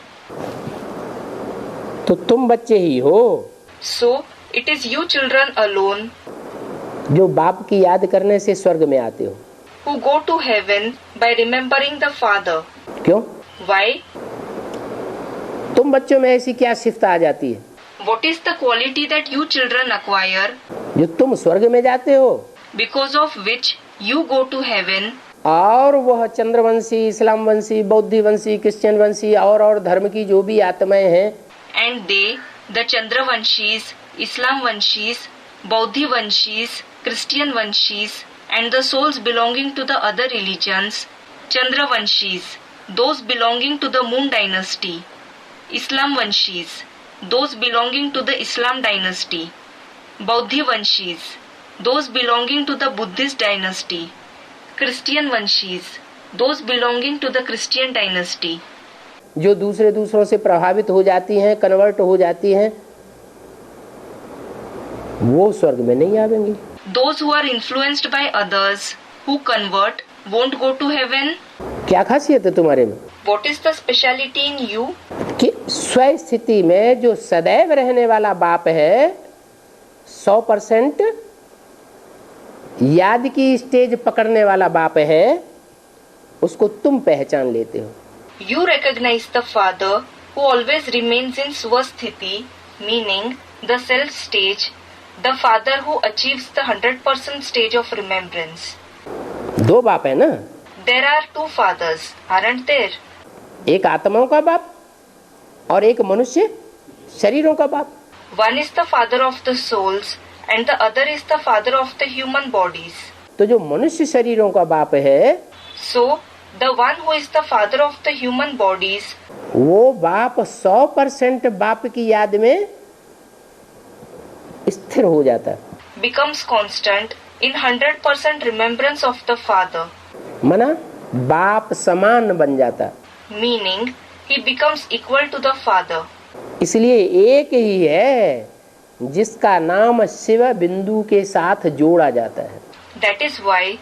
तो तुम बच्चे ही हो So, it is you children alone जो बाप की याद करने से स्वर्ग में आते हो। who go to heaven by remembering the Father. क्यों? Why? तुम बच्चों में ऐसी क्या सिफ्त आ जाती है What is the quality that you children acquire जो तुम स्वर्ग में जाते हो because of which you go to heaven और वह चंद्रवंशी, इस्लामवंशी, बौद्धवंशी, क्रिश्चियन वंशी और धर्म की जो भी आत्माएं हैं, and they, the Chandravanshis, Islamvanshis, Bauddhivanshis, Christianvanshis, and the souls belonging to the other religions, Chandravanshis, those belonging to the Moon dynasty, Islamvanshis, those belonging to the Islam dynasty, Bauddhivanshis, those belonging to the Buddhist dynasty, Christianvanshis, those belonging to the Christian dynasty, जो दूसरों से प्रभावित हो जाती हैं, convert हो जाती हैं, वो स्वर्ग में नहीं आवेंगी। Those who are influenced by others, who convert, won't go to heaven. क्या खासियत है तुम्हारे में? What is the speciality in you? कि स्व स्थिति में जो सदैव रहने वाला बाप है, 100% याद की स्टेज पकड़ने वाला बाप है, उसको तुम पहचान लेते हो। You recognize the Father who always remains in Swasthiti, meaning the self stage, the Father who achieves the 100% stage of remembrance. दो बाप है ना? There are two fathers, aren't there? एक आत्माओं का बाप और एक मनुष्य शरीरों का बाप। One is the father of the souls and the other is the father of the human bodies. तो जो मनुष्य शरीरों का बाप है, So, the one who is the father of the human bodies, वो बाप 100% बाप की याद में स्थिर हो जाता है, becomes constant in 100% remembrance of the father, मना बाप समान बन जाता, meaning he becomes equal to the father. इसलिए एक ही है जिसका नाम शिव बिंदु के साथ जोड़ा जाता है। That is why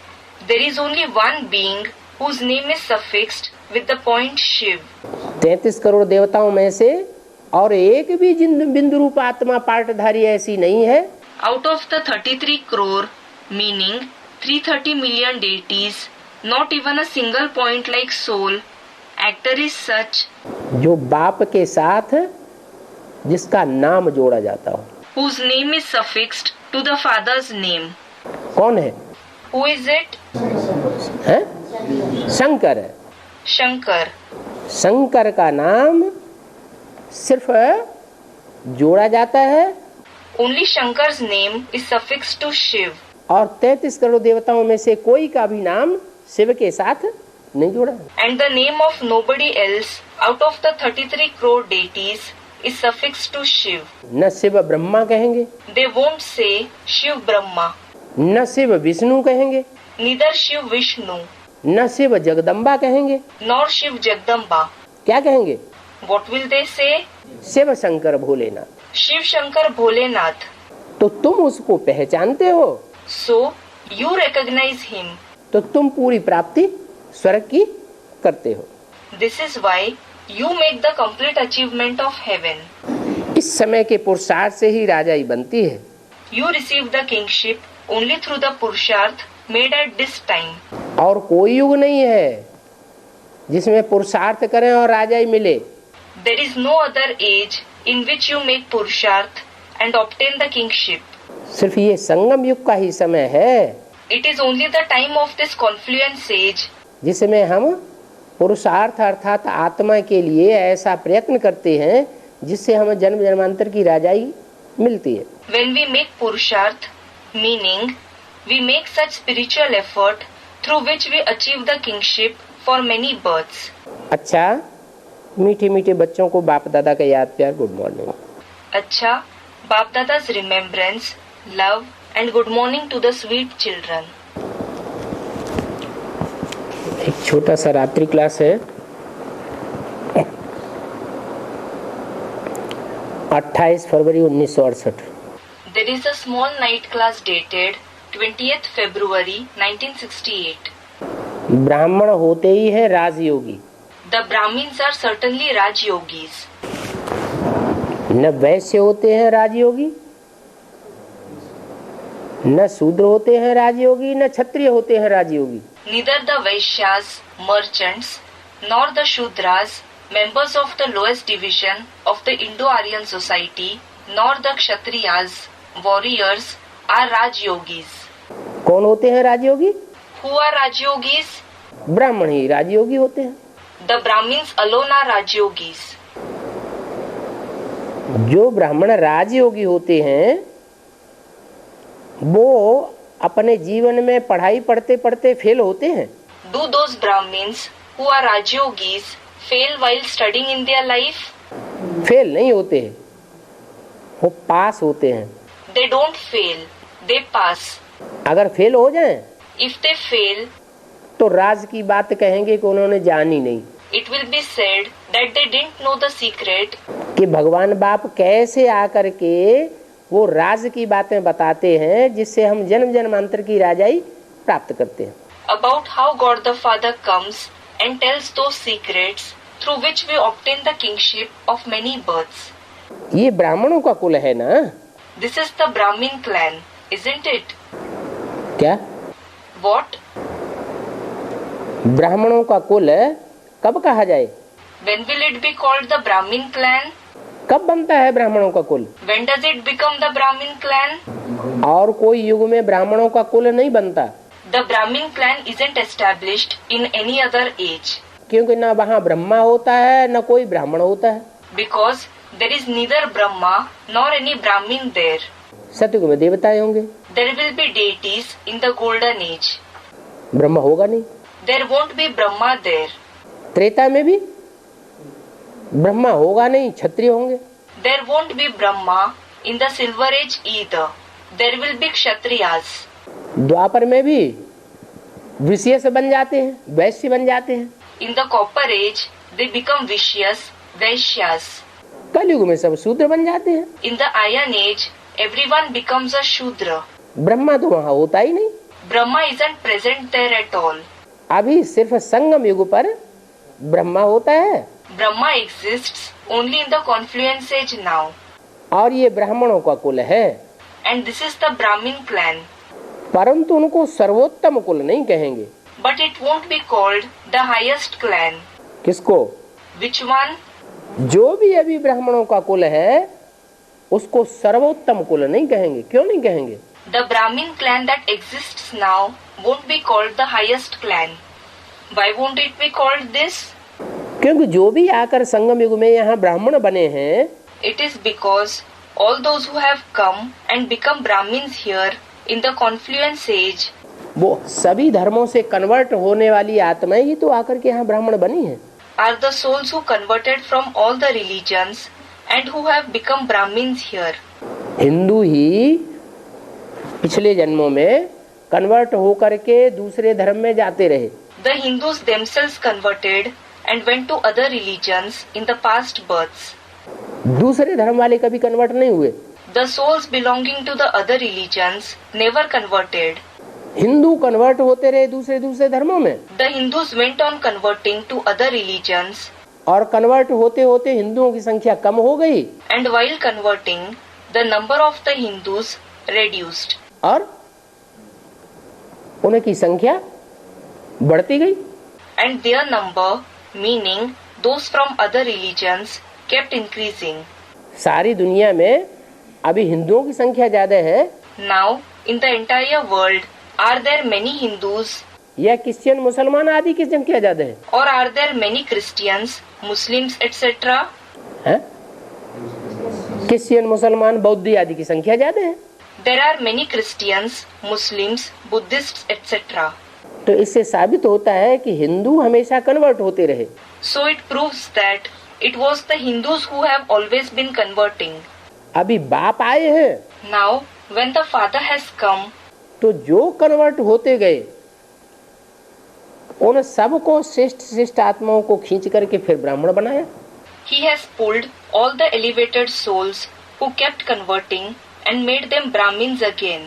there is only one being whose name is suffixed with the point Shiv. 33 crore देवताओं में से और एक भी बिंदु रूप आत्मा पार्टधारी ऐसी नहीं है। Out of the 33 crore, meaning 330 million deities, not even a single point like soul, actor is such, जो बाप के साथ जिसका नाम जोड़ा जाता हो। whose name is suffixed to the father's name. कौन है? Who is it? है? शंकर है। Shankar. शंकर का नाम सिर्फ जोड़ा जाता है Only Shankar's name is suffixed to Shiv. और 33 करोड़ देवताओं में से कोई का भी नाम शिव के साथ नहीं जोड़ा। And the name of nobody else out of the 33 crore deities is suffixed to Shiv. न शिव ब्रह्मा कहेंगे, They won't say Shiv Brahma, न शिव विष्णु कहेंगे, neither Shiv Vishnu, न शिव जगदम्बा कहेंगे। nor Shiv Jagdamba. क्या कहेंगे? What will they say? Shiv Shankar Bholenath. Shiv Shankar Bholenath. तो तुम उसको पहचानते हो, So, you recognize him. तो तुम पूरी प्राप्ति स्वर्ग की करते हो। This is why you make the complete achievement of heaven. इस समय के पुरुषार्थ से ही राजाई बनती है। You receive the kingship only through the Purusharth made at this time. और कोई युग नहीं है जिसमें पुरुषार्थ करें और राजाई मिले। There is no other age in which you make Purusharth and obtain the kingship. सिर्फ ये संगम युग का ही समय है It is only the time of this confluence age जिसमें हम पुरुषार्थ अर्थात आत्मा के लिए ऐसा प्रयत्न करते हैं जिससे हमें जन्म जन्मांतर की राजाई मिलती है। when we make Purusharth, meaning we make such spiritual effort through which we achieve the kingship for many births. अच्छा, मीठे मीठे बच्चों को बाप दादा का याद प्यार गुड मॉर्निंग। अच्छा, Bap Dada's remembrance, love and good morning to the sweet children. एक छोटा सा रात्रि क्लास है, 28 फरवरी 1968। There is a small night class dated 20th February 1968. ब्राह्मण होते ही है राजयोगी, The Brahmins are certainly Raj Yogis. न वैश्य होते हैं राजयोगी, न शूद्र होते हैं राजयोगी, न क्षत्रिय होते हैं राजयोगी। Neither the Vaishyas, merchants, nor the Shudras, members of the lowest division of the Indo-Aryan society, nor the Kshatriyas, warriors, are Raj Yogis. कौन होते हैं राजयोगी? Who are Raj Yogis? ब्राह्मण ही राजयोगी होते हैं। The Brahmins alone are Rajyogis. जो ब्राह्मण राजयोगी होते हैं वो अपने जीवन में पढ़ाई पढ़ते पढ़ते फेल होते हैं। Do those Brahmins who are Rajyogis fail while studying in their life? Fail नहीं होते हैं, वो पास होते हैं। They don't fail, they pass. अगर फेल हो जाएं If they fail, तो राज की बात कहेंगे कि उन्होंने जानी नहीं, it will be said that they didn't know the secret, कि भगवान बाप कैसे आकर के वो राज की बातें बताते हैं जिससे हम जन्म जन्मांतर की राजाई प्राप्त करते हैं। about how God the Father comes and tells those secrets through which we obtain the kingship of many births. ये ब्राह्मणों का कुल है ना? This is the Brahmin clan, isn't it? क्या What? ब्राह्मणों का कुल कब कहा जाए? When will it be called the Brahmin clan? कब बनता है ब्राह्मणों का कुल? When does it become the Brahmin clan? और कोई युग में ब्राह्मणों का कुल नहीं बनता, The Brahmin clan isn't established in any other age क्योंकि ना वहाँ ब्रह्मा होता है न कोई ब्राह्मण होता है। because there is neither Brahma nor any Brahmin there. सतयुग में देवताएं होंगे, There will be deities in the golden age. Brahma होगा नहीं। There won't be Brahma there. Treta में भी ब्रह्मा होगा नहीं, क्षत्रिय होंगे। There won't be Brahma in the silver age either. There will be Kshatriyas. द्वापर में भी विषय से बन जाते हैं, वैश्य बन जाते हैं। In the copper age, they become Vishyas, Vaishyas. कलयुग में सब शूद्र बन जाते हैं। In the iron age, everyone becomes a Shudra. Brahma तो वहाँ होता ही नहीं। Brahma isn't present there at all. अभी सिर्फ संगम युग पर ब्रह्मा होता है Brahma exists only in the confluence age now. और ये ब्राह्मणों का कुल है, And this is the Brahmin clan. परंतु उनको सर्वोत्तम कुल नहीं कहेंगे। But it won't be called the highest clan. किसको? Which one? जो भी अभी ब्राह्मणों का कुल है उसको सर्वोत्तम कुल नहीं कहेंगे। क्यों नहीं कहेंगे? The Brahmin clan that exists now won't be called the highest clan. Why won't it be called this? क्योंकि जो भी आकर संगम युग में यहाँ ब्राह्मण बने हैं, It is because all those who have come and become Brahmins here in the confluence age वो सभी धर्मों से कन्वर्ट होने वाली आत्माएं ही तो आकर के यहाँ ब्राह्मण बनी हैं। are the souls who converted from all the religions and who have become Brahmins here. Hindu ही पिछले जन्मों में कन्वर्ट होकर के दूसरे धर्म में जाते रहे। The Hindus themselves converted and went to other religions in the past births. दूसरे धर्म वाले कभी कन्वर्ट नहीं हुए। The souls belonging to the other religions never converted. Hindu convert होते रहे दूसरे दूसरे धर्मों में, The Hindus went on converting to other religions, और कन्वर्ट होते होते हिंदुओं की संख्या कम हो गई and while converting, the number of the Hindus reduced. और उनकी संख्या बढ़ती गई। And their number, meaning those from other religions, kept increasing. सारी दुनिया में अभी हिंदुओं की संख्या ज्यादा है Now, in the entire world, are there many Hindus या क्रिश्चियन मुसलमान आदि की संख्या ज्यादा है? or are there many Christians, Muslims, etc.? हैं? क्रिश्चियन मुसलमान बौद्ध आदि की संख्या ज्यादा है। There are many Christians, Muslims, Buddhists, etc. तो इससे साबित होता है कि हिंदू हमेशा कन्वर्ट होते रहे। So it proves that it was the Hindus who have always been converting. अभी बाप आए हैं Now, when the Father has come, तो जो कन्वर्ट होते गए उन सबको श्रेष्ठ श्रेष्ठ आत्माओं को खींच करके फिर ब्राह्मण बनाया। He has pulled all the elevated souls who kept converting and made them Brahmins again.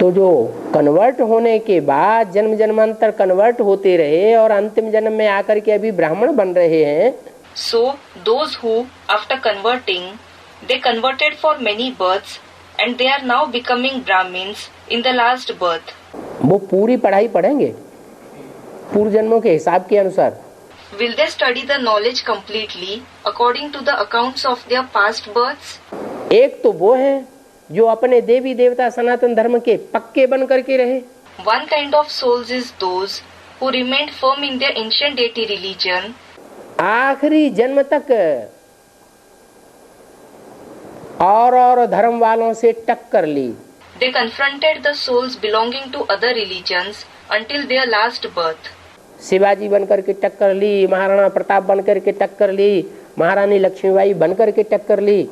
तो जो कन्वर्ट होने के बाद जन्म जन्मांतर कन्वर्ट होते रहे और अंतिम जन्म में आकर के अभी ब्राह्मण बन रहे हैं, So, those who, after converting, they converted for many births and they are now becoming Brahmins in the last birth. वो पूरी पढ़ाई पढ़ेंगे पूर्व जन्मों के हिसाब के अनुसार। Will they study the knowledge completely according to the accounts of their past births? एक तो वो है जो अपने देवी देवता सनातन धर्म के पक्के बन करके रहे, One kind of souls is those who remained firm in their ancient deity religion, आखिरी जन्म तक और धर्म वालों से टक्कर ली। they confronted the souls belonging to other religions until their last birth. Shivaji बनकर के टक्कर ली, महाराणा प्रताप बनकर के टक्कर ली, महारानी लक्ष्मीबाई बनकर के टक्कर ली।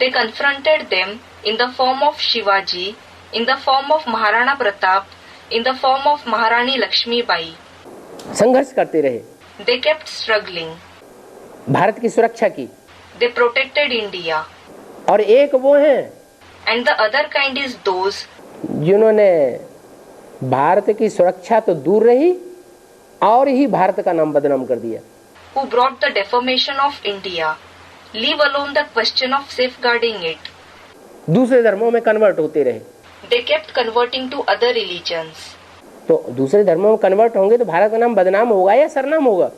They confronted them in the form of Shivaji, in the form of Maharana Pratap, in the form of Maharani Lakshmibai. संघर्ष करते रहे, They kept struggling. भारत की सुरक्षा की। They protected India. और एक वो हैं And the other kind is those जिन्होंने भारत की सुरक्षा तो दूर रही और ही भारत का नाम बदनाम कर दिया। who brought the defamation of India. Leave alone the question of safeguarding it. दूसरे धर्मों में कन्वर्ट होते रहे। They kept converting to other religions. तो दूसरे धर्मों में कन्वर्ट होंगे तो भारत का नाम बदनाम होगा या सरनाम होगा?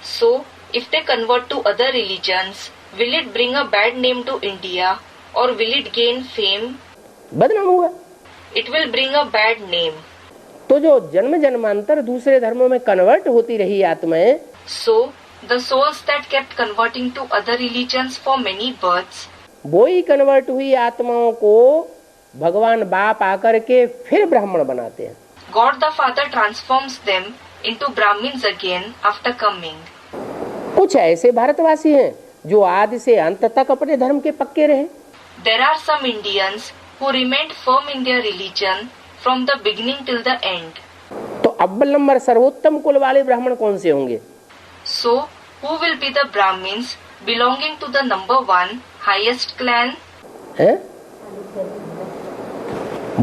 So, if they convert to other religions, will it bring a bad name to India or will it gain fame? बदनाम होगा। It will bring a bad name. तो जो जन्म जन्मांतर दूसरे धर्मों में कन्वर्ट होती रही आत्माएं, So, the souls that kept converting to other religions for many births, वो ही कन्वर्ट हुई आत्माओं को भगवान बाप आकर के फिर ब्राह्मण बनाते हैं। God the Father transforms them into Brahmins again after coming. कुछ ऐसे भारतवासी हैं जो आदि से अंत तक अपने धर्म के पक्के रहे। There are some Indians who remained firm in their religion from the beginning till the end. तो अव्वल नंबर सर्वोत्तम कुल वाले ब्राह्मण कौन से होंगे? So, who will be the Brahmins belonging to the number 1 highest clan? हैं?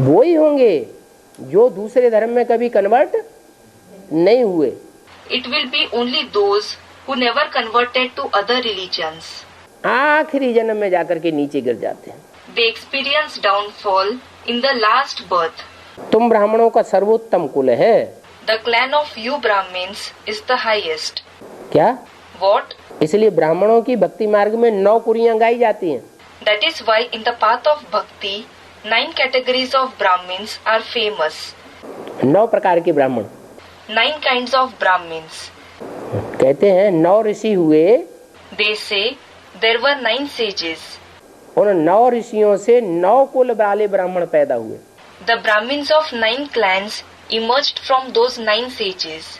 वो ही होंगे जो दूसरे धर्म में कभी कन्वर्ट नहीं हुए। It will be only those who never converted to other religions. आखिरी जन्म में जाकर के नीचे गिर जाते हैं। They experience downfall in the last birth. तुम ब्राह्मणों का सर्वोत्तम कुल है। The clan of you Brahmins is the highest. क्या? What? इसलिए ब्राह्मणों की भक्ति मार्ग में 9 कुरियां गाई जाती हैं। That is why in the path of bhakti, 9 categories of Brahmins are famous. 9 प्रकार के ब्राह्मण। 9 kinds of Brahmins. कहते हैं 9 ऋषि हुए। They say there were 9 sages. उन 9 ऋषियों से 9 कुल वाले ब्राह्मण पैदा हुए। The Brahmins of 9 clans emerged from those 9 sages.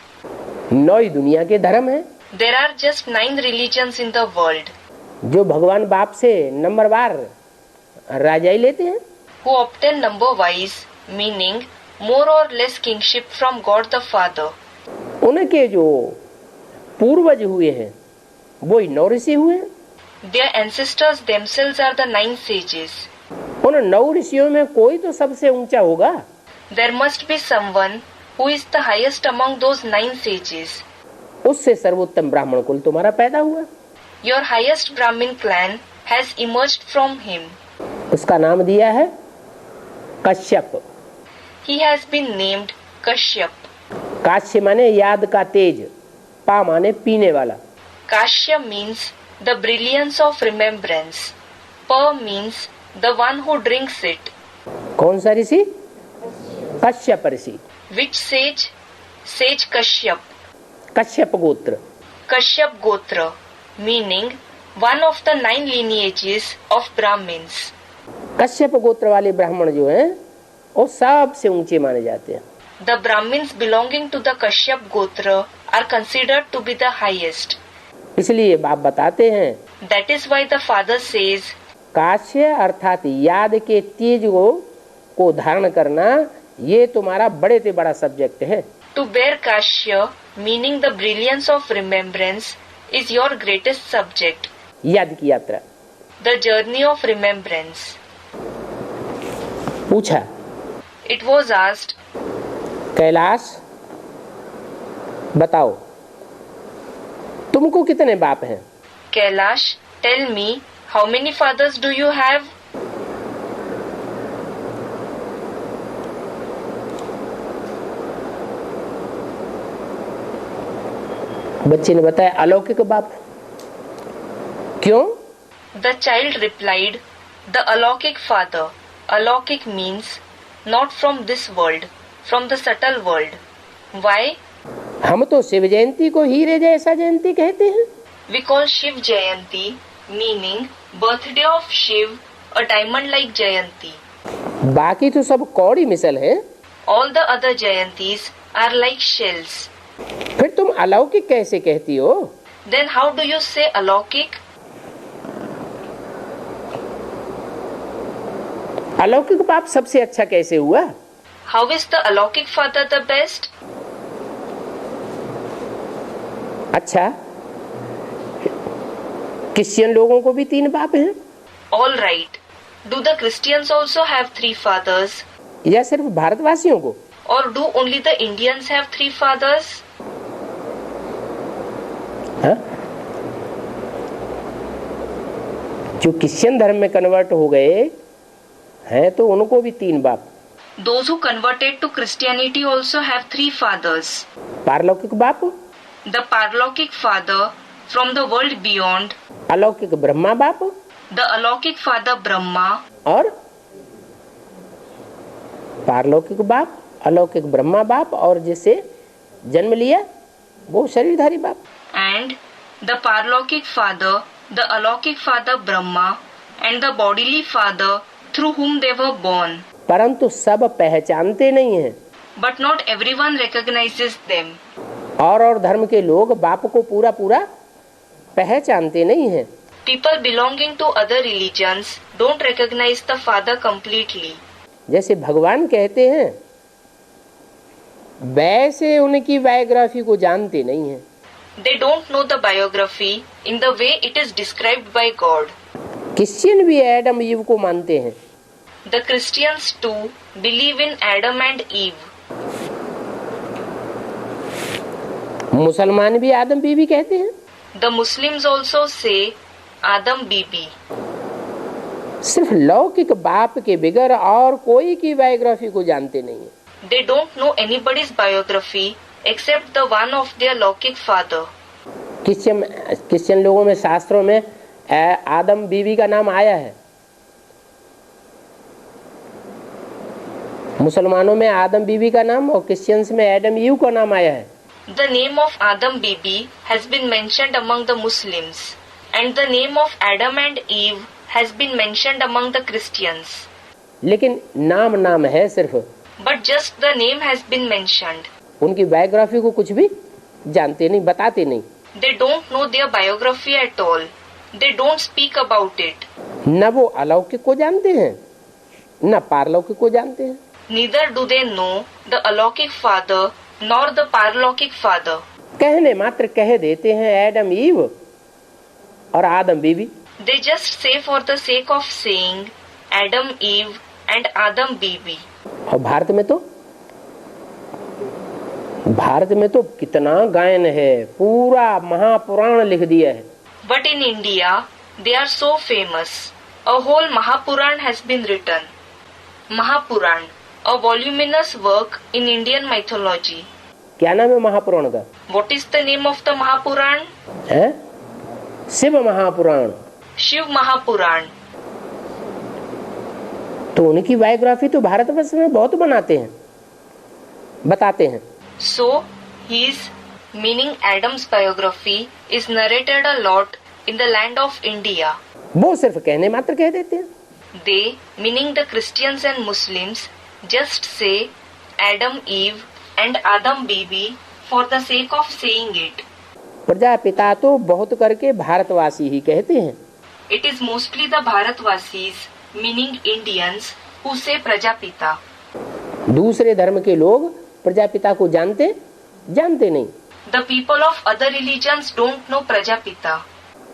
9 ही दुनिया के धर्म हैं। There are just 9 religions in the world. जो भगवान बाप से नंबरवार राजाई लेते हैं, Who obtain number wise, meaning more or less kingship from God the Father. उनके जो पूर्वज हुए हैं वो ही 9 ऋषि हुए हैं। Their ancestors themselves are the 9 sages. उन 9 ऋषियों में कोई तो सबसे ऊंचा होगा। There must be someone who is the highest among those 9 sages. उससे सर्वोत्तम ब्राह्मण कुल तुम्हारा पैदा हुआ। Your highest Brahmin clan has emerged from him. उसका नाम दिया है Kashyap. He has been named Kashyap. काश्य माने याद का तेज, पा माने पीने वाला। Kashya means the brilliance of remembrance. Pa means the one who drinks it. कौन सा ऋषि? कश्यप ऋषि। Which sage? Sage Kashyap. Kashyap गोत्र। Kashyap Gotra, meaning one of the 9 lineages of Brahmins. Kashyap गोत्र वाले ब्राह्मण जो हैं वो सबसे ऊंचे माने जाते हैं। The Brahmins belonging to the Kashyap Gotra are considered to be the highest. इसलिए बाप बताते हैं That is why the father says, काश्य अर्थात याद के तेज को धारण करना ये तुम्हारा बड़े से बड़ा सब्जेक्ट है। to bear Kashya, meaning the brilliance of remembrance, is your greatest subject. याद की यात्रा। The journey of remembrance. पूछा It was asked, कैलाश बताओ तुमको कितने बाप हैं? Kailash, tell me, how many fathers do you have? बच्चे ने बताया अलौकिक बाप। क्यों? The child replied, the Alaukik father. Alaukik means not from this world, from the subtle world. Why? हम तो शिव जयंती को हीरे जैसा जयंती कहते हैं। We call Shiv Jayanti, meaning birthday of Shiv, a diamond like Jayanti. बाकी तो सब कौड़ी मिसल है। All the other Jayantis are like shells. फिर तुम अलौकिक कैसे कहती हो? Then how do you say Alaukik? अलौकिक बाप सबसे अच्छा कैसे हुआ? How is the Alaukik Father the best? अच्छा, क्रिश्चियन लोगों को भी 3 बाप हैं? All right. Do the Christians also have 3 fathers? या सिर्फ भारतवासियों को? Or do only the Indians have 3 fathers? हाँ? जो क्रिश्चियन धर्म में कन्वर्ट हो गए हैं तो उनको भी 3 बाप। Those who converted to Christianity also have 3 fathers. पारलौकिक बाप, The Parlokik Father from the world beyond, अलौकिक ब्रह्मा बाप the Alaukik Father Brahma, और पारलौकिक बाप, अलौकिक ब्रह्मा बाप और जिसे जन्म लिया वो शरीरधारी बाप। and the Parlokik Father, the Alaukik Father Brahma, and the bodily Father through whom they were born. परंतु सब पहचानते नहीं हैं। But not everyone recognizes them. और धर्म के लोग बाप को पूरा पूरा पहचानते नहीं हैं। People belonging to other religions don't recognize the Father completely. जैसे भगवान कहते हैं वैसे उनकी बायोग्राफी को जानते नहीं हैं। They don't know the biography in the way it is described by God. Christian भी एडम ईव को मानते हैं। The Christians too believe in Adam and Eve. मुसलमान भी आदम बीवी कहते हैं। The Muslims also say Adam Bibi. सिर्फ लौकिक बाप के बगैर और कोई की बायोग्राफी को जानते नहीं है। They don't know anybody's biography except the one of their Laukik father. Christian लोगों में शास्त्रों में आदम बीवी का नाम आया है। मुसलमानों में आदम बीवी का नाम और क्रिश्चियंस में एडम ईव का नाम आया है। The name of Adam Bibi has been mentioned among the Muslims, and the name of Adam and Eve has been mentioned among the Christians. लेकिन नाम नाम है सिर्फ। But just the name has been mentioned. उनकी biography को कुछ भी जानते नहीं, बताते नहीं। They don't know their biography at all. They don't speak about it. न वो अलौकिक को जानते हैं न पारलौकिक को जानते हैं। Neither do they know the Alaukik Father nor the Parlokik Father. कहने मात्र कह देते हैं एडम ईव और आदम बीवी। They just say for the sake of saying Adam, Eve and Adam Bibi. और भारत में तो कितना गायन है, पूरा महापुराण लिख दिया है। But in India, they are so famous. A whole Mahapuran has been written. Mahapuran, a voluminous work in Indian mythology. क्या नाम है महापुराण का? What is the name of the Mahapuran? है शिव महापुराण। Shiv Mahapuran. तो उनकी बायोग्राफी तो भारतवर्ष में बहुत बताते हैं। So, his, meaning Adam's biography, is narrated a lot in the land of India. वो सिर्फ कहने मात्र कह देते हैं। They, meaning the Christians and Muslims, just say Adam, Eve and Adam Bibi for the sake of saying it. Prajapita तो बहुत करके भारतवासी ही कहते हैं। It is mostly the Bharatvasis, meaning Indians, who say Prajapita. दूसरे धर्म के लोग प्रजापिता को जानते नहीं। The people of other religions don't know Prajapita.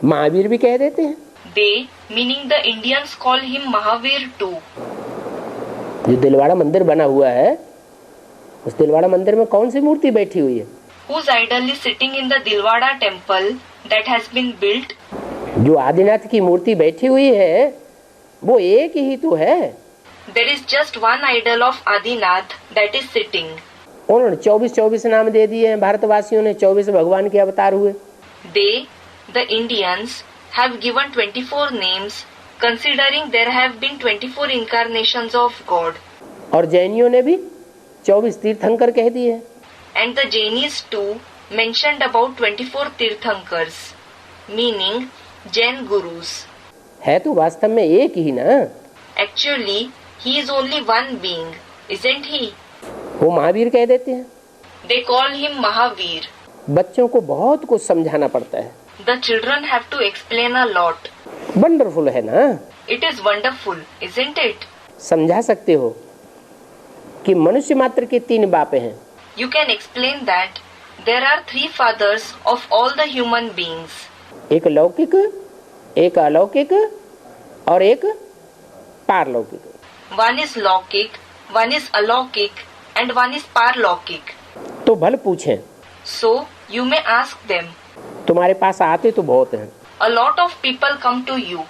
Mahavir भी कह देते हैं। They, meaning the Indians, call him Mahavir too. जो दिलवाड़ा मंदिर बना हुआ है, उस दिलवाड़ा मंदिर में कौन सी मूर्ति बैठी हुई है? Whose idol is sitting in the Dilwada temple that has been built? जो आदिनाथ की मूर्ति बैठी हुई है, वो एक ही तो है। There is just one idol of Adinath that is sitting. उन्होंने 24 नाम दे दिए हैं भारतवासियों ने, 24 भगवान के अवतार हुए। They, the Indians, have given 24 names, considering there have been 24 incarnations of God. और जैनियों ने भी 24 तीर्थंकर कह दिए हैं। and the Jainis too mentioned about 24 Tirthankars, meaning Jain gurus. है तो वास्तव में एक ही ना। Actually, he is only one being, isn't he? वो महावीर कह देते हैं। They call him Mahavir. बच्चों को बहुत कुछ समझाना पड़ता है। The children have to explain a lot. Wonderful है ना। It is wonderful, isn't it? समझा सकते हो कि मनुष्य मात्र के 3 बाप हैं। You can explain that there are 3 fathers of all the human beings. एक लौकिक, एक अलौकिक और एक पारलौकिक। One is Laukik, one is Alaukik, and one is Parlaukik. तो भल पूछें, So, you may ask them. तुम्हारे पास आते तो बहुत हैं। A lot of people come to you.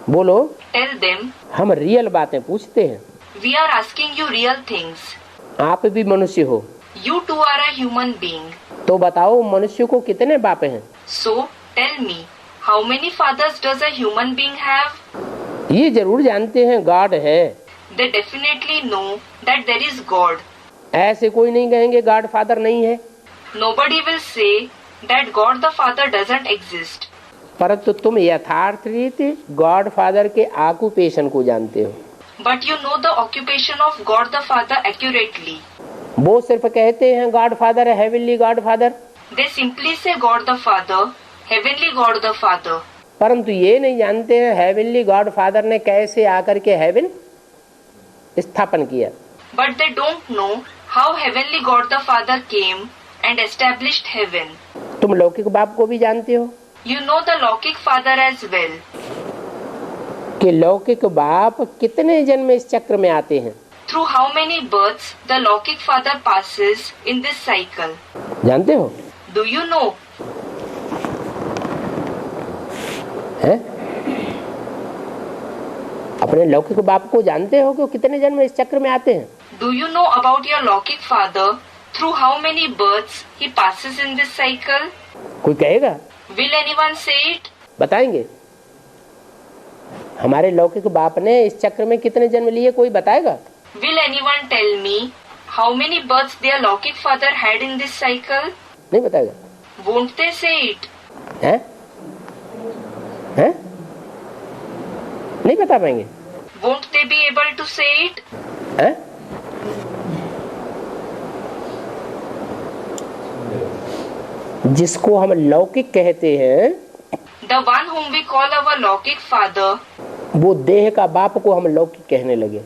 बोलो, Tell them, हम रियल बातें पूछते हैं। we are asking you real things. आप भी मनुष्य हो, You too are a human being. तो बताओ मनुष्य को कितने बाप हैं? So, tell me, how many fathers does a human being have? ये जरूर जानते हैं गॉड है। They definitely know that there is God. ऐसे कोई नहीं कहेंगे गॉड फादर नहीं है। Nobody will say that God the Father doesn't exist. परंतु तुम यथार्थ रीति गॉड फादर के ऑक्यूपेशन को जानते हो। But you know the occupation of God the Father accurately. वो सिर्फ कहते हैं गॉड फादर है, heavenly God father, They simply say God the Father, Heavenly God the Father. परंतु ये नहीं जानते हैं हेवनली गॉड फादर ने कैसे आकर के हेवन स्थापन किया। But they don't know how Heavenly God the Father came and established heaven. तुम लौकिक बाप को भी जानते हो You know the Laukik Father as well. कि लौकिक बाप कितने जन्म इस चक्र में आते हैं। Through how many births the Laukik Father passes in this cycle? जानते हो? Do you know? हैं? अपने लौकिक बाप को जानते हो कि वो कितने जन्म इस चक्र में आते हैं? Do you know about your Laukik Father? Through how many births he passes in this cycle? कोई कहेगा? Will anyone say it? बताएंगे। हमारे लौकिक बाप ने इस चक्र में कितने जन्म लिए, कोई बताएगा? Will anyone tell me how many births their Laukik Father had in this cycle? नहीं बताएगा। Won't they say it? हैं? हैं? नहीं बता पाएंगे। Won't they be able to say it? हैं? जिसको हम लौकिक कहते हैं, The one whom we call our Laukik Father, वो देह का बाप को हम लौकिक कहने लगे।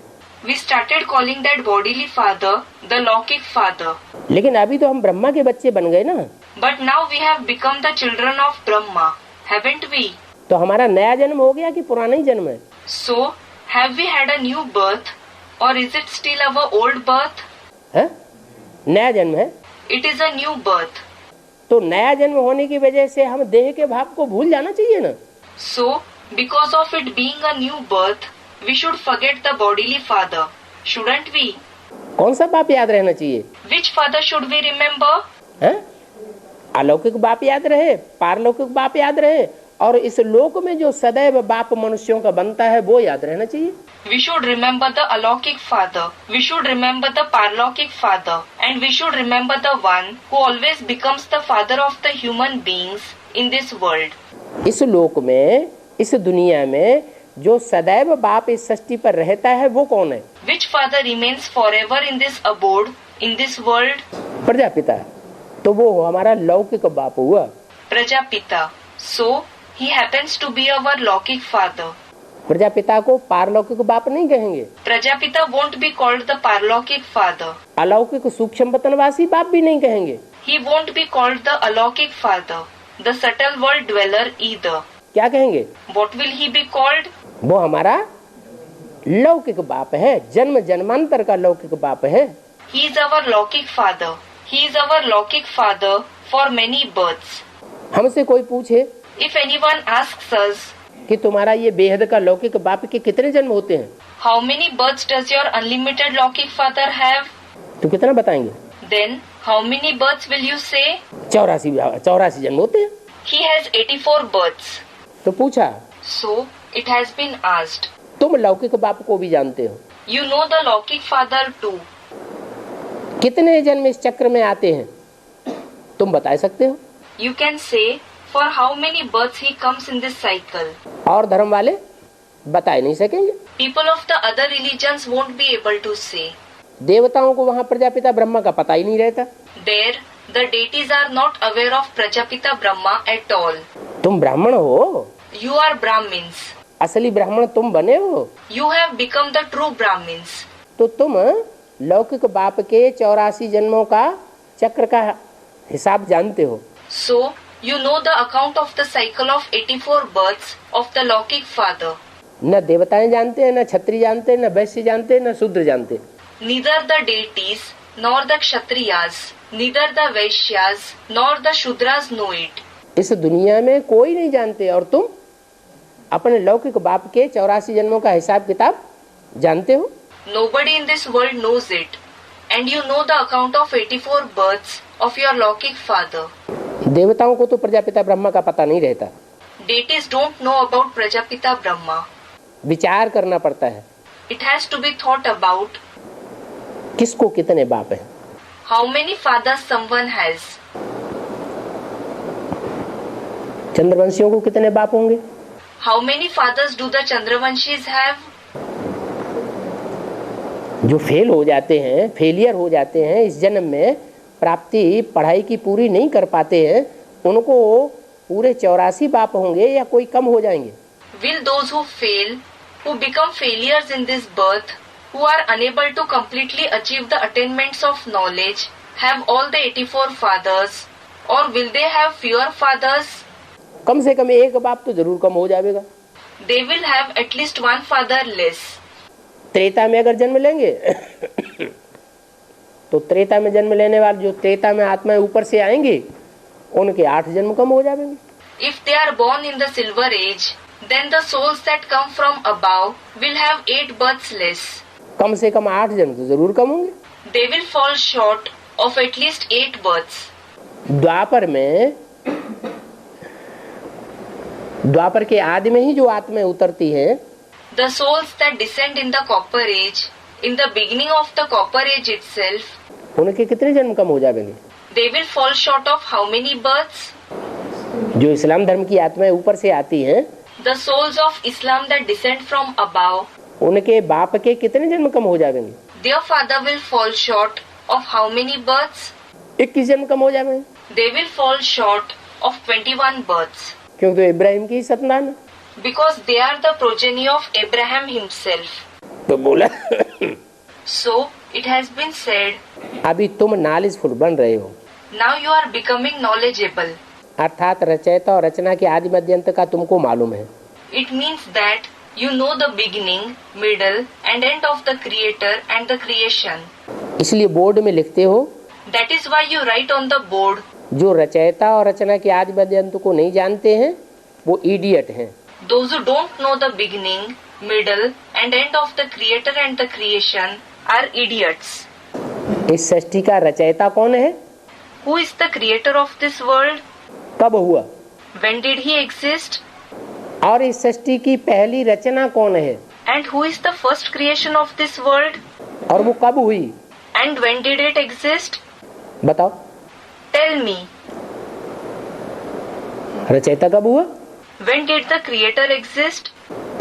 we started calling that bodily father the Laukik Father. लेकिन अभी तो हम ब्रह्मा के बच्चे बन गए ना, But now we have become the children of Brahma, haven't we? तो हमारा नया जन्म हो गया कि पुराना ही जन्म है? So, have we had a new birth or is it still our old birth? हैं? नया जन्म है। It is a new birth. तो नया जन्म होने की वजह से हम देह के भाव को भूल जाना चाहिए ना। So, because of it being a new birth, we should forget the bodily father, shouldn't we? कौन सा बाप याद रहना चाहिए? Which father should we remember? हैं? अलौकिक बाप याद रहे, पारलौकिक बाप याद रहे, और इस लोक में जो सदैव बाप मनुष्यों का बनता है वो याद रहना चाहिए। We should remember the Alaukik Father, we should remember the Parlaukik Father, and we should remember the one who always becomes the father of the human beings in this world. इस लोक में, इस दुनिया में जो सदैव बाप इस सृष्टि पर रहता है वो कौन है? Which father remains forever in this abode, in this world? Prajapita. तो वो हमारा लौकिक बाप हुआ। Prajapita. So, he happens to be our Laukik Father. Prajapita को पारलौकिक बाप नहीं कहेंगे। Prajapita won't be called the Parlaukik Father. अलौकिक सूक्ष्म वतनवासी बाप भी नहीं कहेंगे। He won't be called the Alaukik Father, the subtle world dweller either. क्या कहेंगे? What will he be called? वो हमारा लौकिक बाप है, जन्म जन्मांतर का लौकिक बाप है। He is our Laukik Father. He is our Laukik Father for many births. हमसे कोई पूछे If anyone asks us, कि तुम्हारा ये बेहद का लौकिक बाप के कितने जन्म होते हैं, how many births does your unlimited Laukik Father have? तो कितना बताएंगे? Then, how many births will you say? 84 जन्म होते हैं। He has 84 births. तो पूछा, So, it has been asked. तुम लौकिक बाप को भी जानते हो, You know the Laukik Father too. कितने जन्म इस चक्र में आते हैं? तुम बता सकते हो? You can say for how many births he comes in this cycle. और धर्म वाले बता नहीं सकेंगे। People of the other religions won't be able to say. देवताओं को वहाँ प्रजापिता ब्रह्मा का पता ही नहीं रहता। There, the deities are not aware of Prajapita Brahma at all. तुम ब्राह्मण हो, You are Brahmins. असली ब्राह्मण तुम बने हो, You have become the true Brahmins. तो तुम लौकिक बाप के 84 जन्मों का चक्र का हिसाब जानते हो। So, you know the account of the cycle of 84 births of the Lokik father. न देवताएं जानते हैं, न क्षत्रिय जानते हैं, न वैश्य जानते हैं, न शूद्र जानते हैं। Neither the deities, nor the Kshatriyas, neither the Vaishyas, nor the Shudras know it. इस दुनिया में कोई नहीं जानते और तुम अपने लौकिक बाप के 84 जन्मों का हिसाब किताब जानते हो। Nobody in this world knows it. And you know the account of 84 births of your Lokik father. देवताओं को तो प्रजापिता ब्रह्मा का पता नहीं रहता। Deities don't know about Prajapita Brahma. विचार करना पड़ता है It has to be thought about किसको कितने बाप हैं। how many fathers someone has. चंद्रवंशियों को कितने बाप होंगे? How many fathers do the Chandravanshis have? जो फेल हो जाते हैं, फेलियर हो जाते हैं, इस जन्म में प्राप्ति पढ़ाई की पूरी नहीं कर पाते हैं, उनको पूरे 84 बाप होंगे या कोई कम हो जाएंगे? Will those who fail, who become failures in this birth, who are unable to completely achieve the attainments of knowledge, have all the 84 fathers, or will they have fewer fathers? कम से कम एक बाप तो जरूर कम हो जाएगा। They will have at least one father less. Treta में अगर जन्म लेंगे तो त्रेता में जन्म लेने वाले जो त्रेता में आत्माएं ऊपर से आएंगी उनके 8 जन्म कम हो जाएंगे। If they are born in the silver age, then the souls that come from above will have 8 births less. कम से कम 8 जन्म तो जरूर कम होंगे। They will fall short of at least 8 births. द्वापर के आदि में ही जो आत्माएं उतरती हैं, The souls that descend in the copper age, in the beginning of the copper age itself, उनके कितने जन्म कम हो जाएंगे? they will fall short of how many births? जो इस्लाम धर्म की आत्माएं ऊपर से आती हैं, The souls of Islam that descend from above, उनके बाप के कितने जन्म कम हो जाएंगे? their father will fall short of how many births? 21 जन्म कम हो जाएंगे, They will fall short of 21 births, क्योंकि तो इब्राहिम की संतान है। because they are the progeny of Abraham himself. तो बोला So, it has been said, अभी तुम नॉलेजफुल बन रहे हो, now you are becoming knowledgeable. अर्थात रचयिता और रचना के आदि मध्यांत का तुमको मालूम है। It means that you know the beginning, middle and end of the creator and the creation. इसलिए बोर्ड में लिखते हो, That is why you write on the board, जो रचयिता और रचना के आदि मध्यांत को नहीं जानते हैं वो इडियट हैं। those who don't know the beginning, middle and end of the creator and the creation are idiots. इस सृष्टि का रचयिता कौन है? Who is the creator of this world? कब हुआ? When did he exist? और इस सृष्टि की पहली रचना कौन है? And who is the first creation of this world? और वो कब हुई? And when did it exist? बताओ। Tell me, रचयिता कब हुआ? when did the creator exist?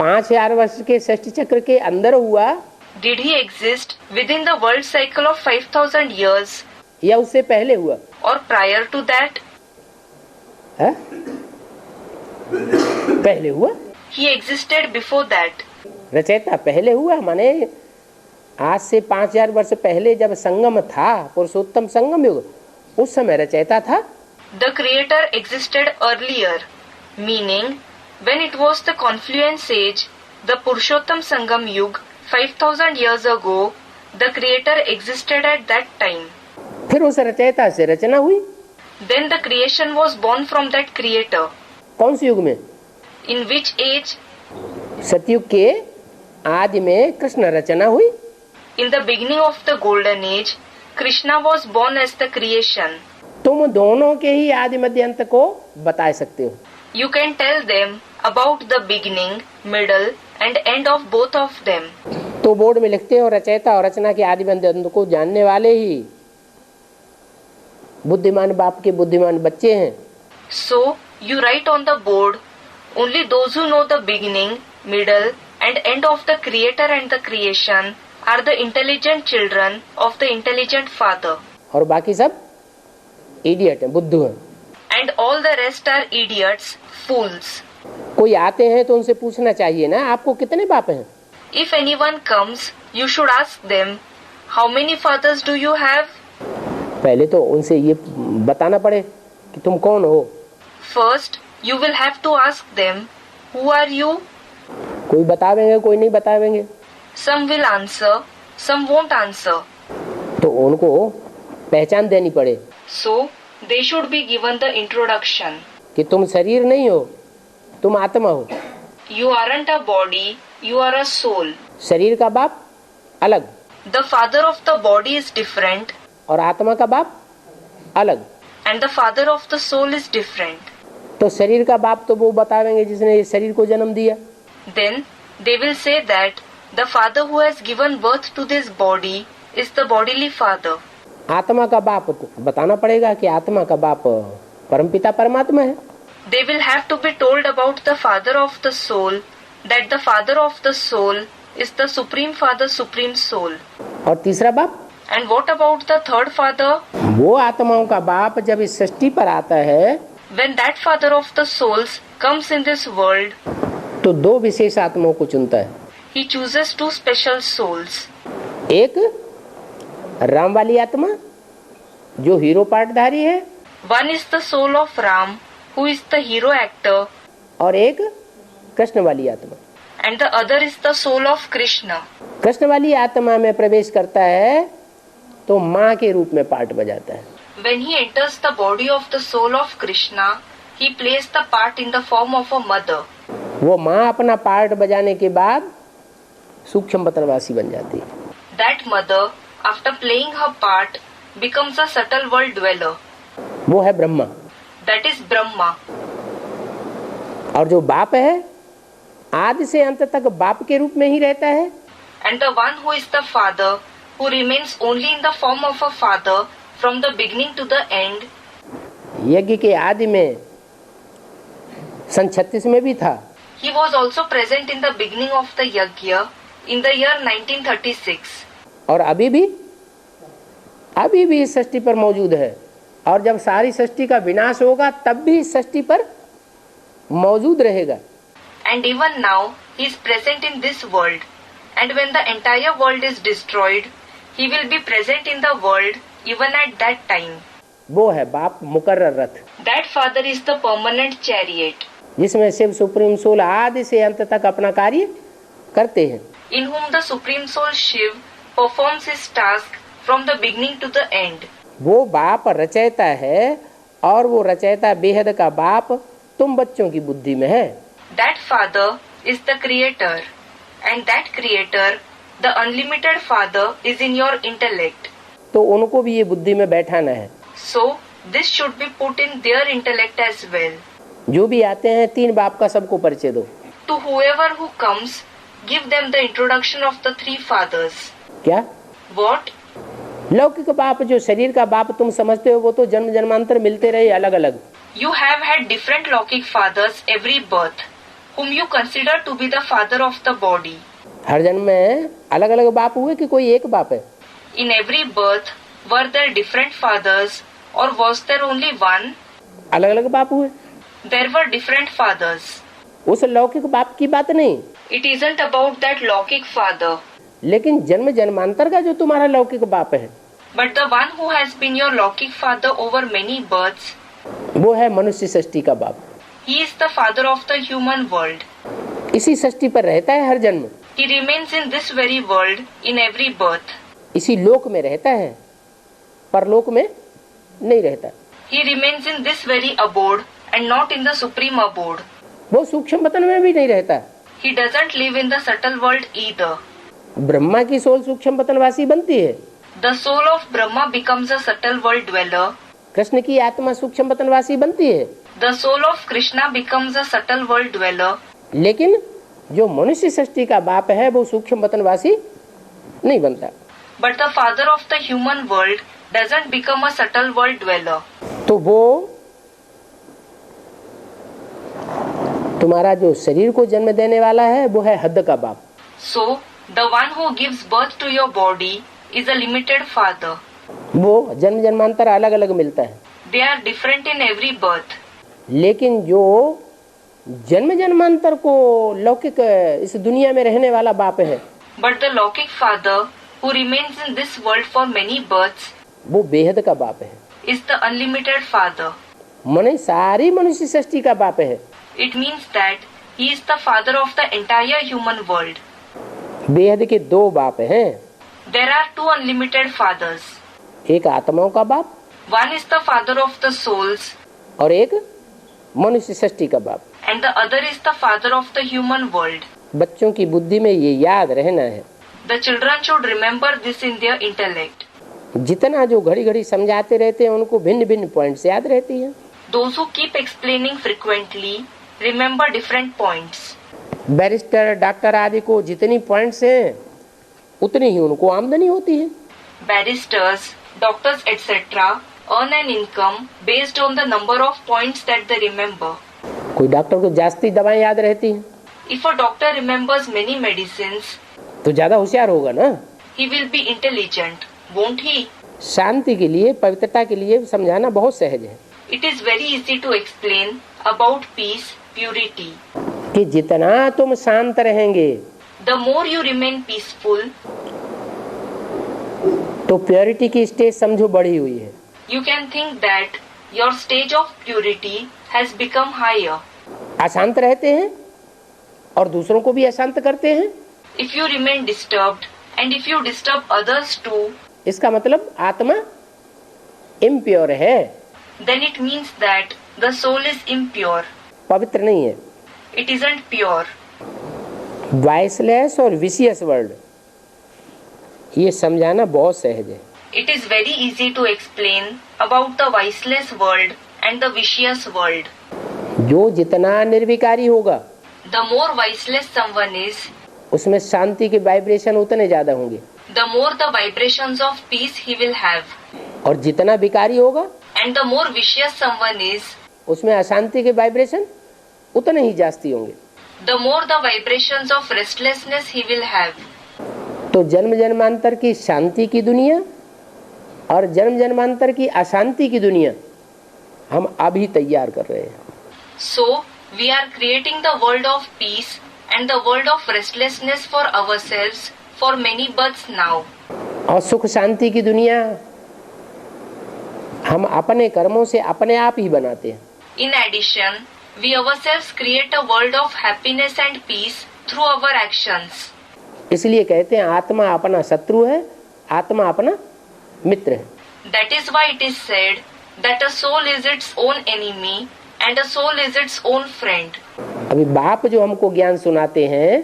5000 वर्ष के सृष्टि चक्र के अंदर हुआ Did he exist within the world cycle of 5000 years या उससे पहले हुआ? or prior to that? है? पहले हुआ। He existed before that. रचयिता पहले हुआ, माने आज से 5000 वर्ष पहले जब संगम था, पुरुषोत्तम संगम युग, उस समय रचयिता था। The creator existed earlier, meaning when it was the confluence age, the Purushottam Sangam Yug, 5000 years ago, the creator existed at that time. फिर उस रचयिता से रचना हुई। Then the creation was born from that creator. कौन से युग में? In which age? सतयुग के आदि में कृष्ण रचना हुई। In the beginning of the golden age, Krishna was born as the creation. तुम दोनों के ही आदि मध्य अंत को बता सकते हो। You can tell them about the beginning, middle and end of both of them. तो बोर्ड में लिखते हो रचयिता और रचना के आदि मध्य अंत को जानने वाले ही बुद्धिमान बाप के बुद्धिमान बच्चे हैं। So, you write on the board, only those who know the beginning, middle and end of the creator and the creation are the intelligent children of the intelligent father. और बाकी सब इडियट हैं, बुद्धू हैं। And all the rest are idiots, fools. कोई आते हैं तो उनसे पूछना चाहिए ना, आपको कितने बाप हैं? If anyone comes, you should ask them, how many fathers do you have? पहले तो उनसे ये बताना पड़े कि तुम कौन हो। First, you will have to ask them, who are you? कोई बतावेंगे, कोई नहीं बतावेंगे। Some will answer, some won't answer. तो उनको पहचान देनी पड़े So, they should be given the introduction. कि तुम शरीर नहीं हो, तुम आत्मा हो। You aren't a body, you are a soul. शरीर का बाप अलग The father of the body is different और आत्मा का बाप अलग। and the father of the soul is different. तो शरीर का बाप तो वो बतावेंगे जिसने इस शरीर को जन्म दिया। Then they will say that the father who has given birth to this body is the bodily father. आत्मा का बाप तो बताना पड़ेगा कि आत्मा का बाप परमपिता परमात्मा है। They will have to be told about the father of the soul, that the father of the soul is the supreme father, supreme soul. और तीसरा बाप, And what about the third father? वो आत्माओं का बाप जब इस सृष्टि पर आता है When that father of the souls comes in this world, तो दो विशेष आत्माओं को चुनता है। he chooses two special souls. एक राम वाली आत्मा जो हीरो पार्टधारी है, One is the soul of Ram, who is the hero actor, और एक कृष्ण वाली आत्मा। and the other is the soul of Krishna. Krishna वाली आत्मा में प्रवेश करता है तो माँ के रूप में पार्ट बजाता है। When he enters the body of the soul of Krishna, he plays the part in the form of a mother. वो माँ अपना पार्ट बजाने के बाद सूक्ष्म पतनवासी बन जाती है। That mother, after playing her part, becomes a subtle world dweller. वो है ब्रह्मा। That is Brahma. और जो बाप है आदि से अंत तक बाप के रूप में ही रहता है। And the one who is the father, who remains only in the form of a father from the beginning to the end. यज्ञ के आदि में सन 36 में भी था। He was also present in the beginning of the Yajna in the year 1936. और अभी भी इस सृष्टि पर मौजूद है, और जब सारी सृष्टि का विनाश होगा तब भी इस सृष्टि पर मौजूद रहेगा। And even now, he is present in this world. And when the entire world is destroyed, he will be present in the world even at that time. वो है बाप मुकर्रर रथ, That father is the permanent chariot, जिसमें Shiv supreme soul आदि से अंत तक अपना कार्य करते हैं। in whom the Supreme Soul Shiv performs his task from the beginning to the end. वो बाप रचयिता है और वो रचयिता बेहद का बाप तुम बच्चों की बुद्धि में है। That father is the creator, and that creator, the unlimited father, is in your intellect. तो उनको भी ये बुद्धि में बैठाना है। So, this should be put in their intellect as well. जो भी आते हैं तीन बाप का सबको परिचय दो। To whoever who comes, give them the introduction of the three fathers. क्या? What? लौकिक बाप जो शरीर का बाप तुम समझते हो वो तो जन्म जन्मांतर मिलते रहे अलग अलग। You have had different Lokik fathers every birth, whom you consider to be the father of the body. हर जन्म में अलग अलग बाप हुए कि कोई एक बाप है? In every birth, were there different fathers, or was there only one? अलग अलग बाप हुए। There were different fathers. उस लौकिक बाप की बात नहीं, It isn't about that Lokik father, लेकिन जन्म जन्मांतर का जो तुम्हारा लौकिक बाप है but the one who has been your Lokik father over many births. वो है मनुष्य सृष्टि का बाप। He is the father of the human world. इसी सृष्टि पर रहता है हर जन्म, He remains in this very world in every birth. इसी लोक में रहता है, परलोक में नहीं रहता। He remains in this very abode and not in the supreme abode. वो सूक्ष्म वतन में भी नहीं रहता। He doesn't live in the subtle world either. Brahma की सोल सूक्ष्म वतनवासी बनती है, The soul of Brahma becomes a subtle world dweller. Krishna की आत्मा सूक्ष्म वतनवासी बनती है, The soul of Krishna becomes a subtle world dweller. लेकिन जो मनुष्य सृष्टि का बाप है वो सूक्ष्म वतनवासी नहीं बनता। But the father of the human world doesn't become a subtle world dweller. तो वो तुम्हारा जो शरीर को जन्म देने वाला है वो है हद का बाप। So, the one who gives birth to your body is a limited father. वो जन्म जन्मांतर अलग अलग मिलता है, They are different in every birth. लेकिन जो जन्म जन्मांतर को लौकिक इस दुनिया में रहने वाला बाप है, But the Lokik father, who remains in this world for many births, वो बेहद का बाप है, is the unlimited father. मने सारी मनुष्य सृष्टि का बाप है। It means that he is the father of the entire human world. बेहद के दो बाप हैं, There are two unlimited fathers. एक आत्माओं का बाप One is the father of the souls, और एक मनुष्य सृष्टि का बाप। and the other is the father of the human world. बच्चों की बुद्धि में ये याद रहना है, The children should remember this in their intellect. जितना जो घड़ी घड़ी समझाते रहते हैं उनको भिन्न भिन्न पॉइंट्स याद रहती है। Those who keep explaining frequently remember different points. Barrister doctor आदि को जितनी पॉइंट्स हैं उतनी ही उनको आमदनी होती है। Barristers, doctors, etc. earn an income based on the number of points that they remember. कोई डॉक्टर को जास्ती दवाएं याद रहती हैं If a doctor remembers many medicines, तो ज्यादा होशियार होगा ना। he will be intelligent, won't he? शांति के लिए, पवित्रता के लिए समझाना बहुत सहज है It is very easy to explain about peace, purity. कि जितना तुम शांत रहेंगे The more you remain peaceful, तो प्योरिटी की स्टेज समझो बढ़ी हुई है। you can think that your stage of purity has become higher. अशांत रहते हैं और दूसरों को भी अशांत करते हैं, If you remain disturbed and if you disturb others too, इसका मतलब आत्मा इम्प्योर है, then it means that the soul is impure. पवित्र नहीं है। It isn't pure. वाइसलेस और विशियस वर्ल्ड ये समझाना बहुत सहज है। It is very easy to explain about the viceless world and the vicious world. जो जितना निर्विकारी होगा The more viceless someone is, उसमें शांति के वाइब्रेशन उतने ज्यादा होंगे, the more the vibrations of peace he will have. और जितना विकारी होगा And the more vicious someone is, उसमें अशांति के वाइब्रेशन उतने ही जास्ती होंगे। the more the vibrations of restlessness he will have. तो जन्म जन्मांतर की शांति की दुनिया और जन्म जन्मांतर की अशांति की दुनिया हम अभी तैयार कर रहे हैं। So, we are creating the world of peace and the world of restlessness for ourselves for many births now. और सुख शांति की दुनिया हम अपने कर्मों से अपने आप ही बनाते हैं। In addition, we ourselves create a world of happiness and peace through our actions. इसलिए कहते हैं आत्मा अपना शत्रु है, आत्मा अपना मित्र है। That is why it is said that a soul is its own enemy and a soul is its own friend. अभी बाप जो हमको ज्ञान सुनाते हैं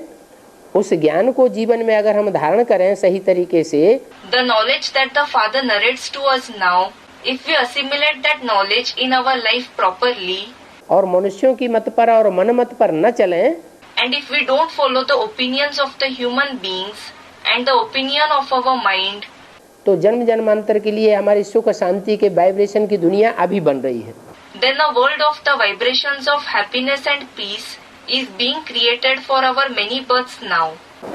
उस ज्ञान को जीवन में अगर हम धारण करें सही तरीके से, The knowledge that the Father narrates to us now, if we assimilate that knowledge in our life properly, और मनुष्यों की मत पर और मनमत पर न चलें, and if we don't follow the opinions of the human beings and the opinion of our mind, तो जन्म जन्मांतर के लिए हमारी सुख शांति के वाइब्रेशन की दुनिया अभी बन रही है। then the world of the vibrations of happiness and peace is being created for our many births now.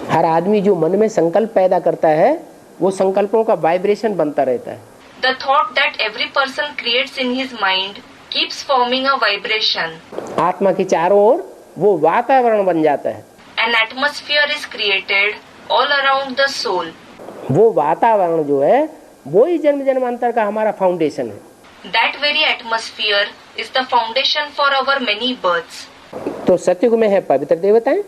हर आदमी जो मन में संकल्प पैदा करता है वो संकल्पों का वाइब्रेशन बनता रहता है। The thought that every person creates in his mind keeps forming a vibration. आत्मा के चारों ओर वो वातावरण बन जाता है। An atmosphere is created all around the soul. वो वातावरण जो है वो ही जन्म जन्मांतर का हमारा फाउंडेशन है। That very atmosphere is the foundation for our many births. तो सतयुग में है पवित्र देवताएं,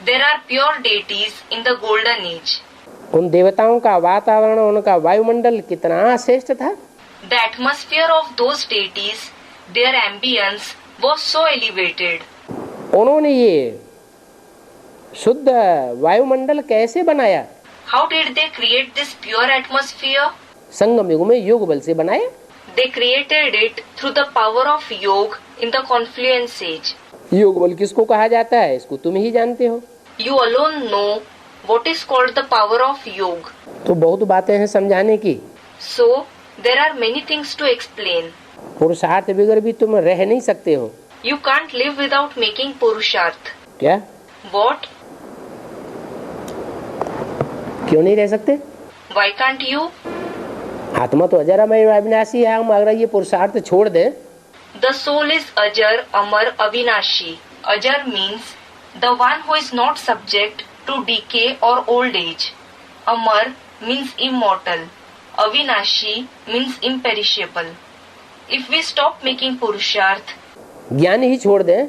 There are pure deities in the golden age. उन देवताओं का वातावरण, उनका वायुमंडल कितना श्रेष्ठ था। The atmosphere of those deities, their ambience was so elevated. उन्होंने ये शुद्ध वायुमंडल कैसे बनाया? How did they create this pure atmosphere? संगम युग में योग बल से बनाया। They created it through the power of yoga in the confluence age. योग बल किसको कहा जाता है इसको तुम ही जानते हो। You alone know what is called the power of yoga. तो बहुत बातें हैं समझाने की। So, There are many things to explain. पुरुषार्थ बगैर भी तुम रह नहीं सकते हो। You can't live without making purusharth. क्या? What? क्यों नहीं रह सकते? Why can't you? आत्मा तो अजर अमर अविनाशी है, हम अगर ये पुरुषार्थ छोड़ दें। The soul is Ajar, Amar, Avinashi. Ajar means the one who is not subject to decay or old age. Amar means immortal. Avinashi means imperishable. If we stop making purusharth, ज्ञान ही छोड़ दें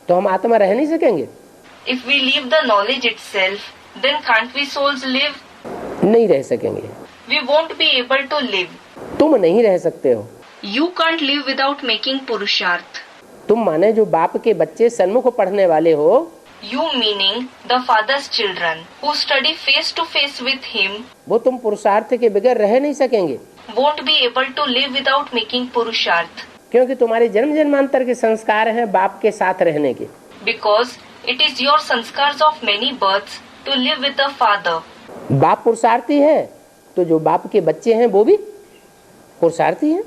तो हम आत्मा रह नहीं सकेंगे। if we leave the knowledge itself, then can't we souls live? नहीं रह सकेंगे। We won't be able to live. तुम नहीं रह सकते हो। You can't live without making purusharth. तुम माने जो बाप के बच्चे सन्मुख पढ़ने वाले हो, You meaning the father's children who study face to face with him वो तुम पुरुषार्थ के बगैर रह नहीं सकेंगे, won't be able to live without making purusharth, क्योंकि तुम्हारे जन्म जन्मांतर के संस्कार हैं बाप के साथ रहने के। because it is your sanskars of many births to live with the father. बाप पुरुषार्थी है तो जो बाप के बच्चे हैं वो भी पुरुषार्थी हैं।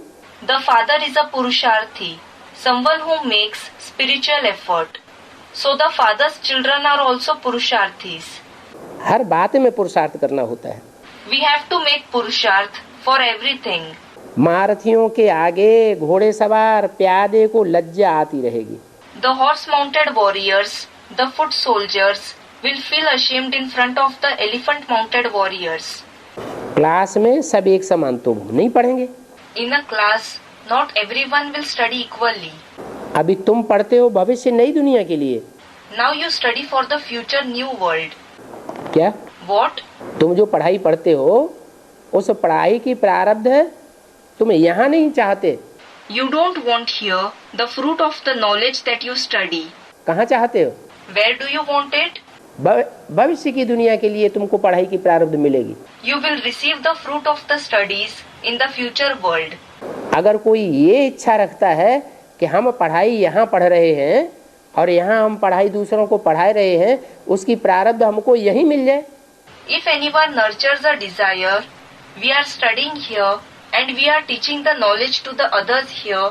The father is a purusharthi, someone who makes spiritual effort. So the father's children are also purusharthis. हर बात में पुरुषार्थ करना होता है। We have to make purusharth for everything. महारथियों के आगे घोड़े सवार प्यादे को लज्जा आती रहेगी। The horse-mounted warriors, the foot soldiers, will feel ashamed in front of the elephant-mounted warriors. Class में सब एक समान तो नहीं पढ़ेंगे। In a class, not everyone will study equally. अभी तुम पढ़ते हो भविष्य नई दुनिया के लिए। Now you study for the future new world. क्या? What? तुम जो पढ़ाई पढ़ते हो उस पढ़ाई की प्रारब्ध है तुम यहाँ नहीं चाहते। You don't want here the fruit of the knowledge that you study. कहाँ चाहते हो? Where do you want it? भविष्य की दुनिया के लिए तुमको पढ़ाई की प्रारब्ध मिलेगी। You will receive the fruit of the studies in the future world. अगर कोई ये इच्छा रखता है कि हम पढ़ाई यहाँ पढ़ रहे हैं और यहाँ हम पढ़ाई दूसरों को पढ़ा रहे हैं, उसकी प्रारब्ध हमको यहीं मिल जाए। If anyone nurtures a desire, we are studying here and we are teaching the knowledge to the others here,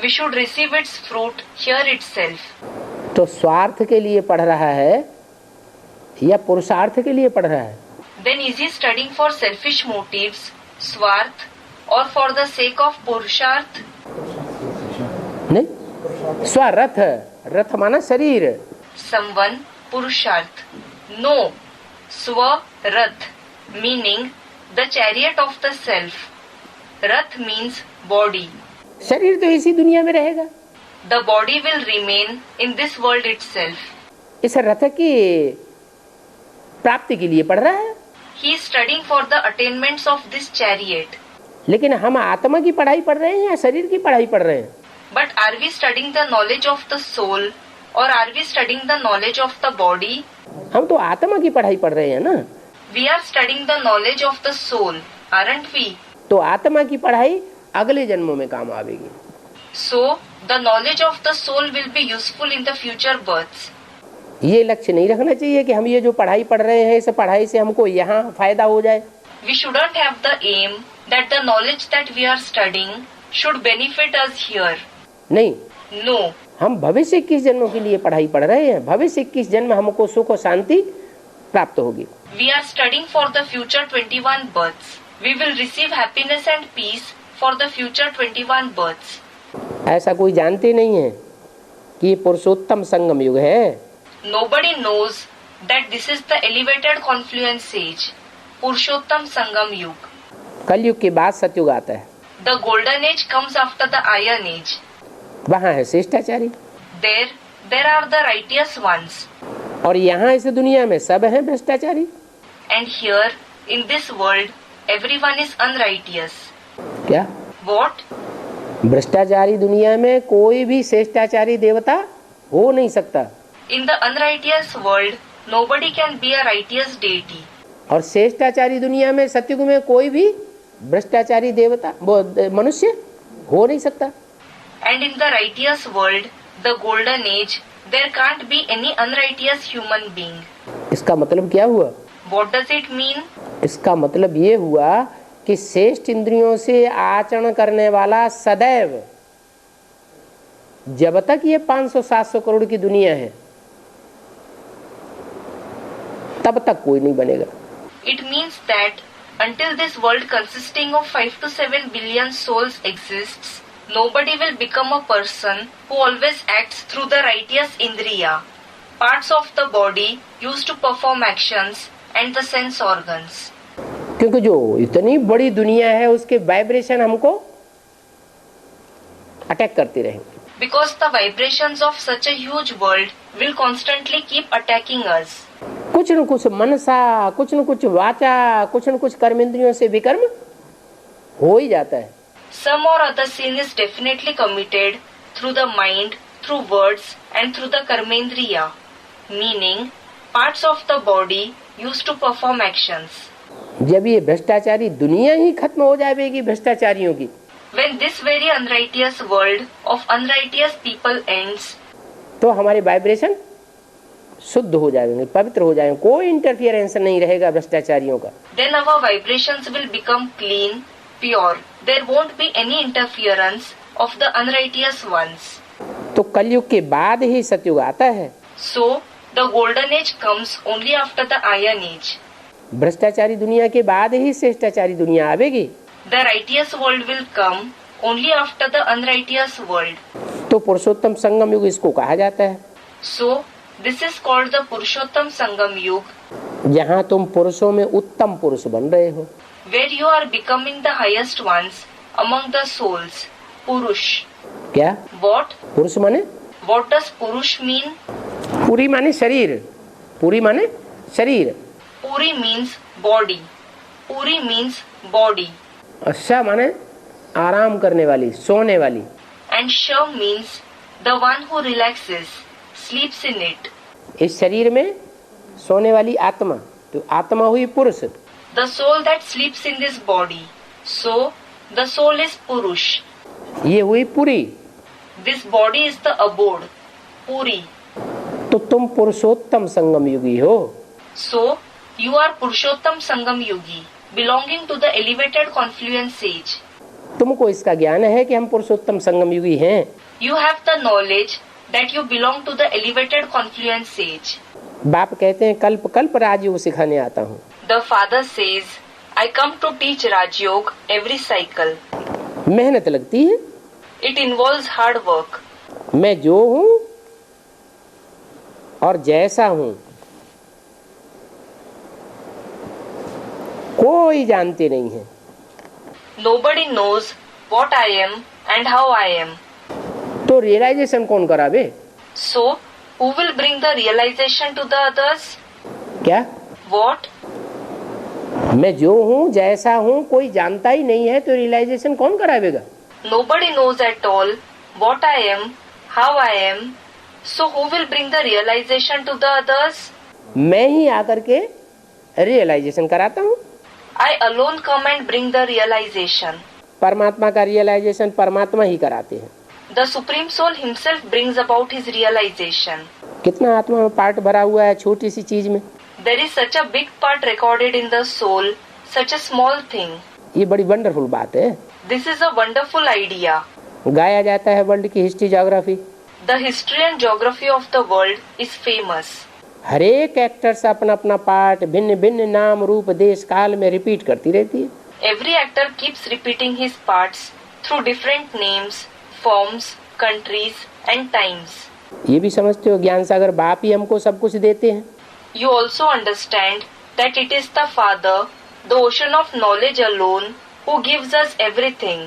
we should receive its fruit here itself. तो स्वार्थ के लिए पढ़ रहा है या पुरुषार्थ के लिए पढ़ रहा है? Then is he studying for selfish motives, swarth, or for the sake of purusharth? नहीं, स्वरथ, रथ माना शरीर। Someone purusharth. No, swarath, meaning the chariot of the self. Rath means body. शरीर तो इसी दुनिया में रहेगा। The body will remain in this world itself. इस रथ की प्राप्ति के लिए पढ़ रहा है। He is studying for the attainments of this chariot. लेकिन हम आत्मा की पढ़ाई पढ़ रहे हैं या शरीर की पढ़ाई पढ़ रहे हैं? But are we studying the knowledge of the soul or are we studying the knowledge of the body? हम तो आत्मा की पढ़ाई पढ़ रहे हैं ना। We are studying the knowledge of the soul, aren't we? तो आत्मा की पढ़ाई अगले जन्मों में काम आवेगी। So the knowledge of the soul will be useful in the future births. ये लक्ष्य नहीं रखना चाहिए कि हम ये जो पढ़ाई पढ़ रहे हैं इस पढ़ाई से हमको यहाँ फायदा हो जाए। We shouldn't have the aim that the knowledge that we are studying should benefit us here. नहीं, No, हम भविष्य 21 जन्मों के लिए पढ़ाई पढ़ रहे हैं। भविष्य 21 जन्म हमको सुख और शांति प्राप्त होगी। we are studying for the future 21 births. We will receive happiness and peace for the future 21 births. ऐसा कोई जानते नहीं है कि ये पुरुषोत्तम संगम युग है। Nobody knows that this is the elevated confluence age, Purushottam Sangam Yug. कलयुग के बाद सतयुग आता है। The golden age comes after the iron age. वहाँ है श्रेष्ठाचारी There are the righteous ones. और यहाँ इस दुनिया में सब हैं भ्रष्टाचारी। And here, in this world, everyone is unrighteous. क्या? What? भ्रष्टाचारी दुनिया में कोई भी श्रेष्ठाचारी देवता हो नहीं सकता। In the unrighteous world, nobody can be a righteous deity. और श्रेष्ठाचारी दुनिया में सतयुग में कोई भी भ्रष्टाचारी देवता वो मनुष्य हो नहीं सकता। And in the righteous world, the golden age, there can't be any unrighteous human being. इसका मतलब क्या हुआ? What does it mean? इसका मतलब ये हुआ कि श्रेष्ठ इंद्रियों से आचरण करने वाला सदैव, जब तक ये 500-700 करोड़ की दुनिया है तब तक कोई नहीं बनेगा। It means that until this world consisting of 5 to 7 billion souls exists, nobody will become a person who always acts through the righteous indriya, parts of the body used to perform actions and the sense organs. क्योंकि जो इतनी बड़ी दुनिया है उसके vibration हमको attack करते रहेंगे। Because the vibrations of such a huge world will constantly keep attacking us. कुछ न कुछ मनसा, कुछ न कुछ वाचा, कुछ न कुछ कर्मेंद्रियों से विकर्म हो ही जाता है। Some or other sin is definitely committed through the mind, through words and through the karmendriya, meaning parts of the body used to perform actions. जब ये भ्रष्टाचारी दुनिया ही खत्म हो जाएगी भ्रष्टाचारियों की, When this very unrighteous world of unrighteous people ends, तो हमारे वाइब्रेशन शुद्ध हो जाएंगे, पवित्र हो जाएंगे, कोई इंटरफियरेंस नहीं रहेगा भ्रष्टाचारियों का। then our vibrations will become clean, pure. There won't be any interference of the unrighteous ones. तो कलयुग के बाद ही सतयुग आता है। So, the golden age comes only after the iron age. भ्रष्टाचारी दुनिया के बाद ही श्रेष्ठाचारी दुनिया आवेगी। The righteous world will come only after the unrighteous world. तो पुरुषोत्तम संगम युग इसको कहा जाता है। So, this is called the Purushottam Sangam Yuga, जहाँ तुम पुरुषों में उत्तम पुरुष बन रहे हो। where you are becoming the highest ones among the souls. Purush. क्या What? पुरुष माने? What does Purush mean? पूरी माने शरीर, पूरी माने शरीर, Puri means body. Puri means body. अच्छा माने आराम करने वाली, सोने वाली। And Shav means the one who relaxes, sleeps in it. इस शरीर में सोने वाली आत्मा, तो आत्मा हुई पुरुष। The soul that sleeps in this body. So, the soul is Purush. ये हुई पूरी। This body is the abode. Puri. तो तुम पुरुषोत्तम संगम युगी हो। So, you are Purushottam Sangam Yugi, belonging to the elevated confluence age. तुमको इसका ज्ञान है कि हम पुरुषोत्तम संगम युगी हैं। You have the knowledge that you belong to the elevated confluence age. बाप कहते हैं कल्प कल्प राजयोग सिखाने आता हूँ। The father says, I come to teach Rajyog every cycle. मेहनत लगती है। It involves hard work. मैं जो हूँ और जैसा हूँ कोई जानते नहीं है। Nobody knows what I am and how I am. तो रियलाइजेशन कौन करावे? So, who will bring the realization to the others? क्या What? मैं जो हूँ जैसा हूँ कोई जानता ही नहीं है, तो रियलाइजेशन कौन करावेगा? Nobody knows at all what I am, how I am. So, who will bring the realization to the others? मैं ही आकर के रियलाइजेशन कराता हूँ। I alone come and bring the realization. परमात्मा का रियलाइजेशन परमात्मा ही कराते हैं। The Supreme Soul himself brings about his realization. कितना आत्मा में पार्ट भरा हुआ है छोटी सी चीज में। There is such a big part recorded in the soul, such a small thing. ये बड़ी वंडरफुल बात है। This is a wonderful idea. गाया जाता है वर्ल्ड की history geography. The history and geography of the world is famous. हर एक actors अपना अपना पार्ट भिन्न भिन्न नाम रूप देश काल में रिपीट करती रहती है। Every actor keeps repeating his parts through different names, forms, countries and times. ये भी समझते हो ज्ञान सागर बाप ही हमको सब कुछ देते हैं। You also understand that it is the Father, the ocean of knowledge alone, who gives us everything.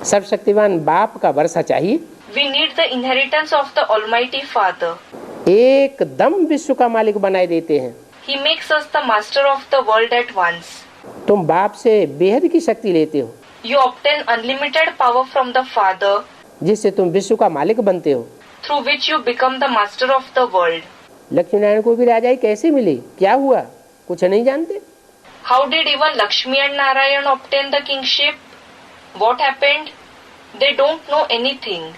सब शक्तिवान बाप का वर्षा चाहिए। We need the inheritance of the Almighty Father. एकदम विश्व का मालिक बनाए देते हैं। He makes us the master of the world at once. तुम बाप से बेहद की शक्ति लेते हो, You obtain unlimited power from the Father, जिससे तुम विश्व का मालिक बनते हो। through which you become the master of the world. Lakshmi Narayan को भी राजाई कैसे मिली, क्या हुआ, कुछ नहीं जानते। How did even Lakshmi and Narayan obtain the kingship? What happened? They don't know anything.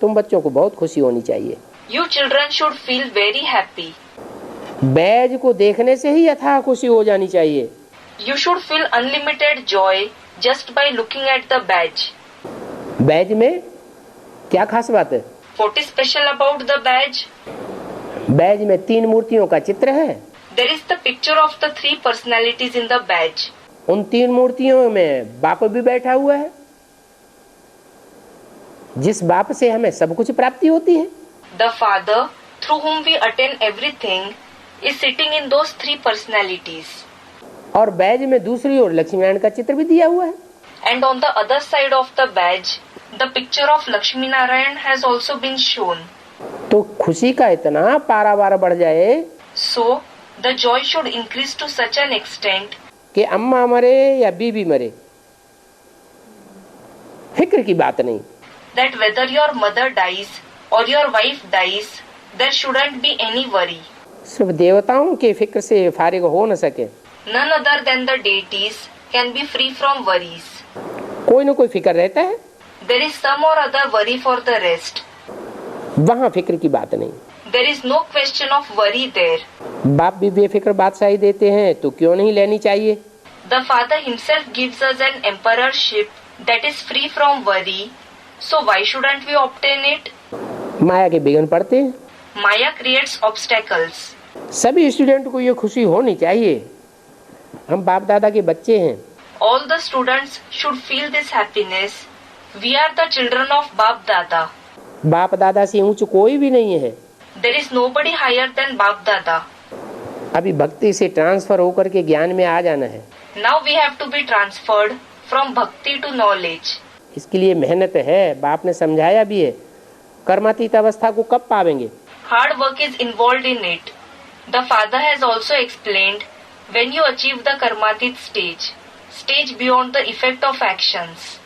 तुम बच्चों को बहुत खुशी होनी चाहिए। You children should feel very happy. Baij को देखने से ही अथाह खुशी हो जानी चाहिए। You should feel unlimited joy just by looking at the badge. Baij में क्या खास बात है? What is special about the badge? Baij में 3 मूर्तियों का चित्र है। There is the picture of the 3 personalities in the badge. उन 3 मूर्तियों में बाप भी बैठा हुआ है, जिस बाप से हमें सब कुछ प्राप्ति होती है। The Father, through whom we attain everything, is sitting in those 3 personalities. और बैज में दूसरी ओर लक्ष्मी नारायण का चित्र भी दिया हुआ है। And on the other side of the badge, the picture of Lakshmi Narayan has also been shown. तो खुशी का इतना पारावार बढ़ जाए So, the joy should increase to such an extent कि अम्मा मरे या बीबी मरे, फिक्र की बात नहीं। that whether your mother dies or your wife dies, there shouldn't be any worry. सिर्फ देवताओं के फिक्र से फारिग हो न सके, None other than the deities can be free from worries. कोई न कोई फिक्र रहता है, There is some or other worry for the rest. वहाँ फिक्र की बात नहीं। There is no question of worry there. बाप भी बेफिक्र बादशाही देते हैं तो क्यों नहीं लेनी चाहिए? The Father himself gives us an emperorship that is free from worry, so why shouldn't we obtain it? माया के विघ्न पड़ते हैं। Maya creates obstacles. सभी स्टूडेंट को ये खुशी होनी चाहिए, हम बाप दादा के बच्चे हैं। All the students should feel this happiness. We are the children of Bap Dada. बाप दादा से ऊंच कोई भी नहीं है। There is nobody higher than Bap Dada. अभी भक्ति से ट्रांसफर होकर के ज्ञान में आ जाना है। Now we have to be transferred from bhakti to knowledge. इसके लिए मेहनत है, बाप ने समझाया भी है। कर्मातीत अवस्था को कब पावेंगे? Hard work is involved in it. The Father has also explained when you achieve the karmatit stage beyond the effect of actions.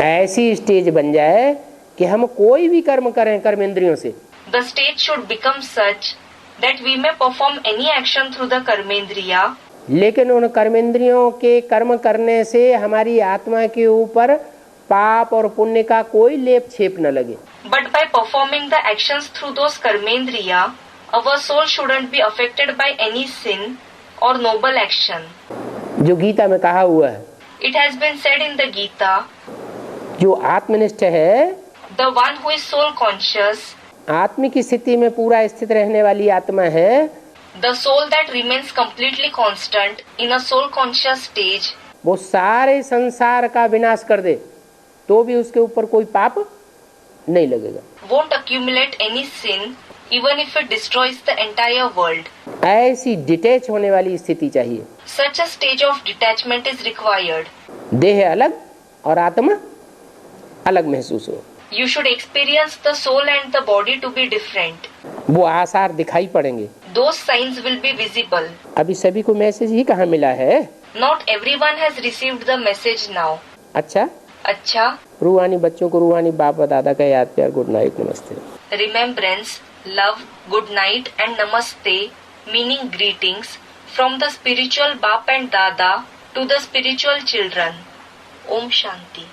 ऐसी स्टेज बन जाए कि हम कोई भी कर्म करें कर्म इंद्रियों से। The stage should become such that we may perform any action through the karmendriya. लेकिन उन कर्मेंद्रियों के कर्म करने से हमारी आत्मा के ऊपर पाप और पुण्य का कोई लेप छेप न लगे। But by performing the actions through those karmendriya, our soul shouldn't be affected by any sin or noble action. जो गीता में कहा हुआ है, It has been said in the Gita, जो आत्मनिष्ठ है, the one who is soul conscious, आत्मिक स्थिति में पूरा स्थित रहने वाली आत्मा है, the soul that remains completely constant in a soul conscious stage, वो सारे संसार का विनाश कर दे तो भी उसके ऊपर कोई पाप नहीं लगेगा। won't accumulate any sin even if it destroys the entire world. ऐसी डिटैच होने वाली स्थिति चाहिए। Such a stage of detachment is required. देह अलग और आत्मा अलग महसूस हो। You should experience the soul and the body to be different. वो आसार दिखाई पड़ेंगे। Those signs will be visible. अभी सभी को मैसेज ही कहाँ मिला है? Not everyone has received the message now. अच्छा, अच्छा, रूहानी बच्चों को रूहानी बाप दादा का याद प्यार, गुड नाइट, नमस्ते। remembrance, love, good night and namaste, meaning greetings from the spiritual Bap and Dada to the spiritual children. Om Shanti.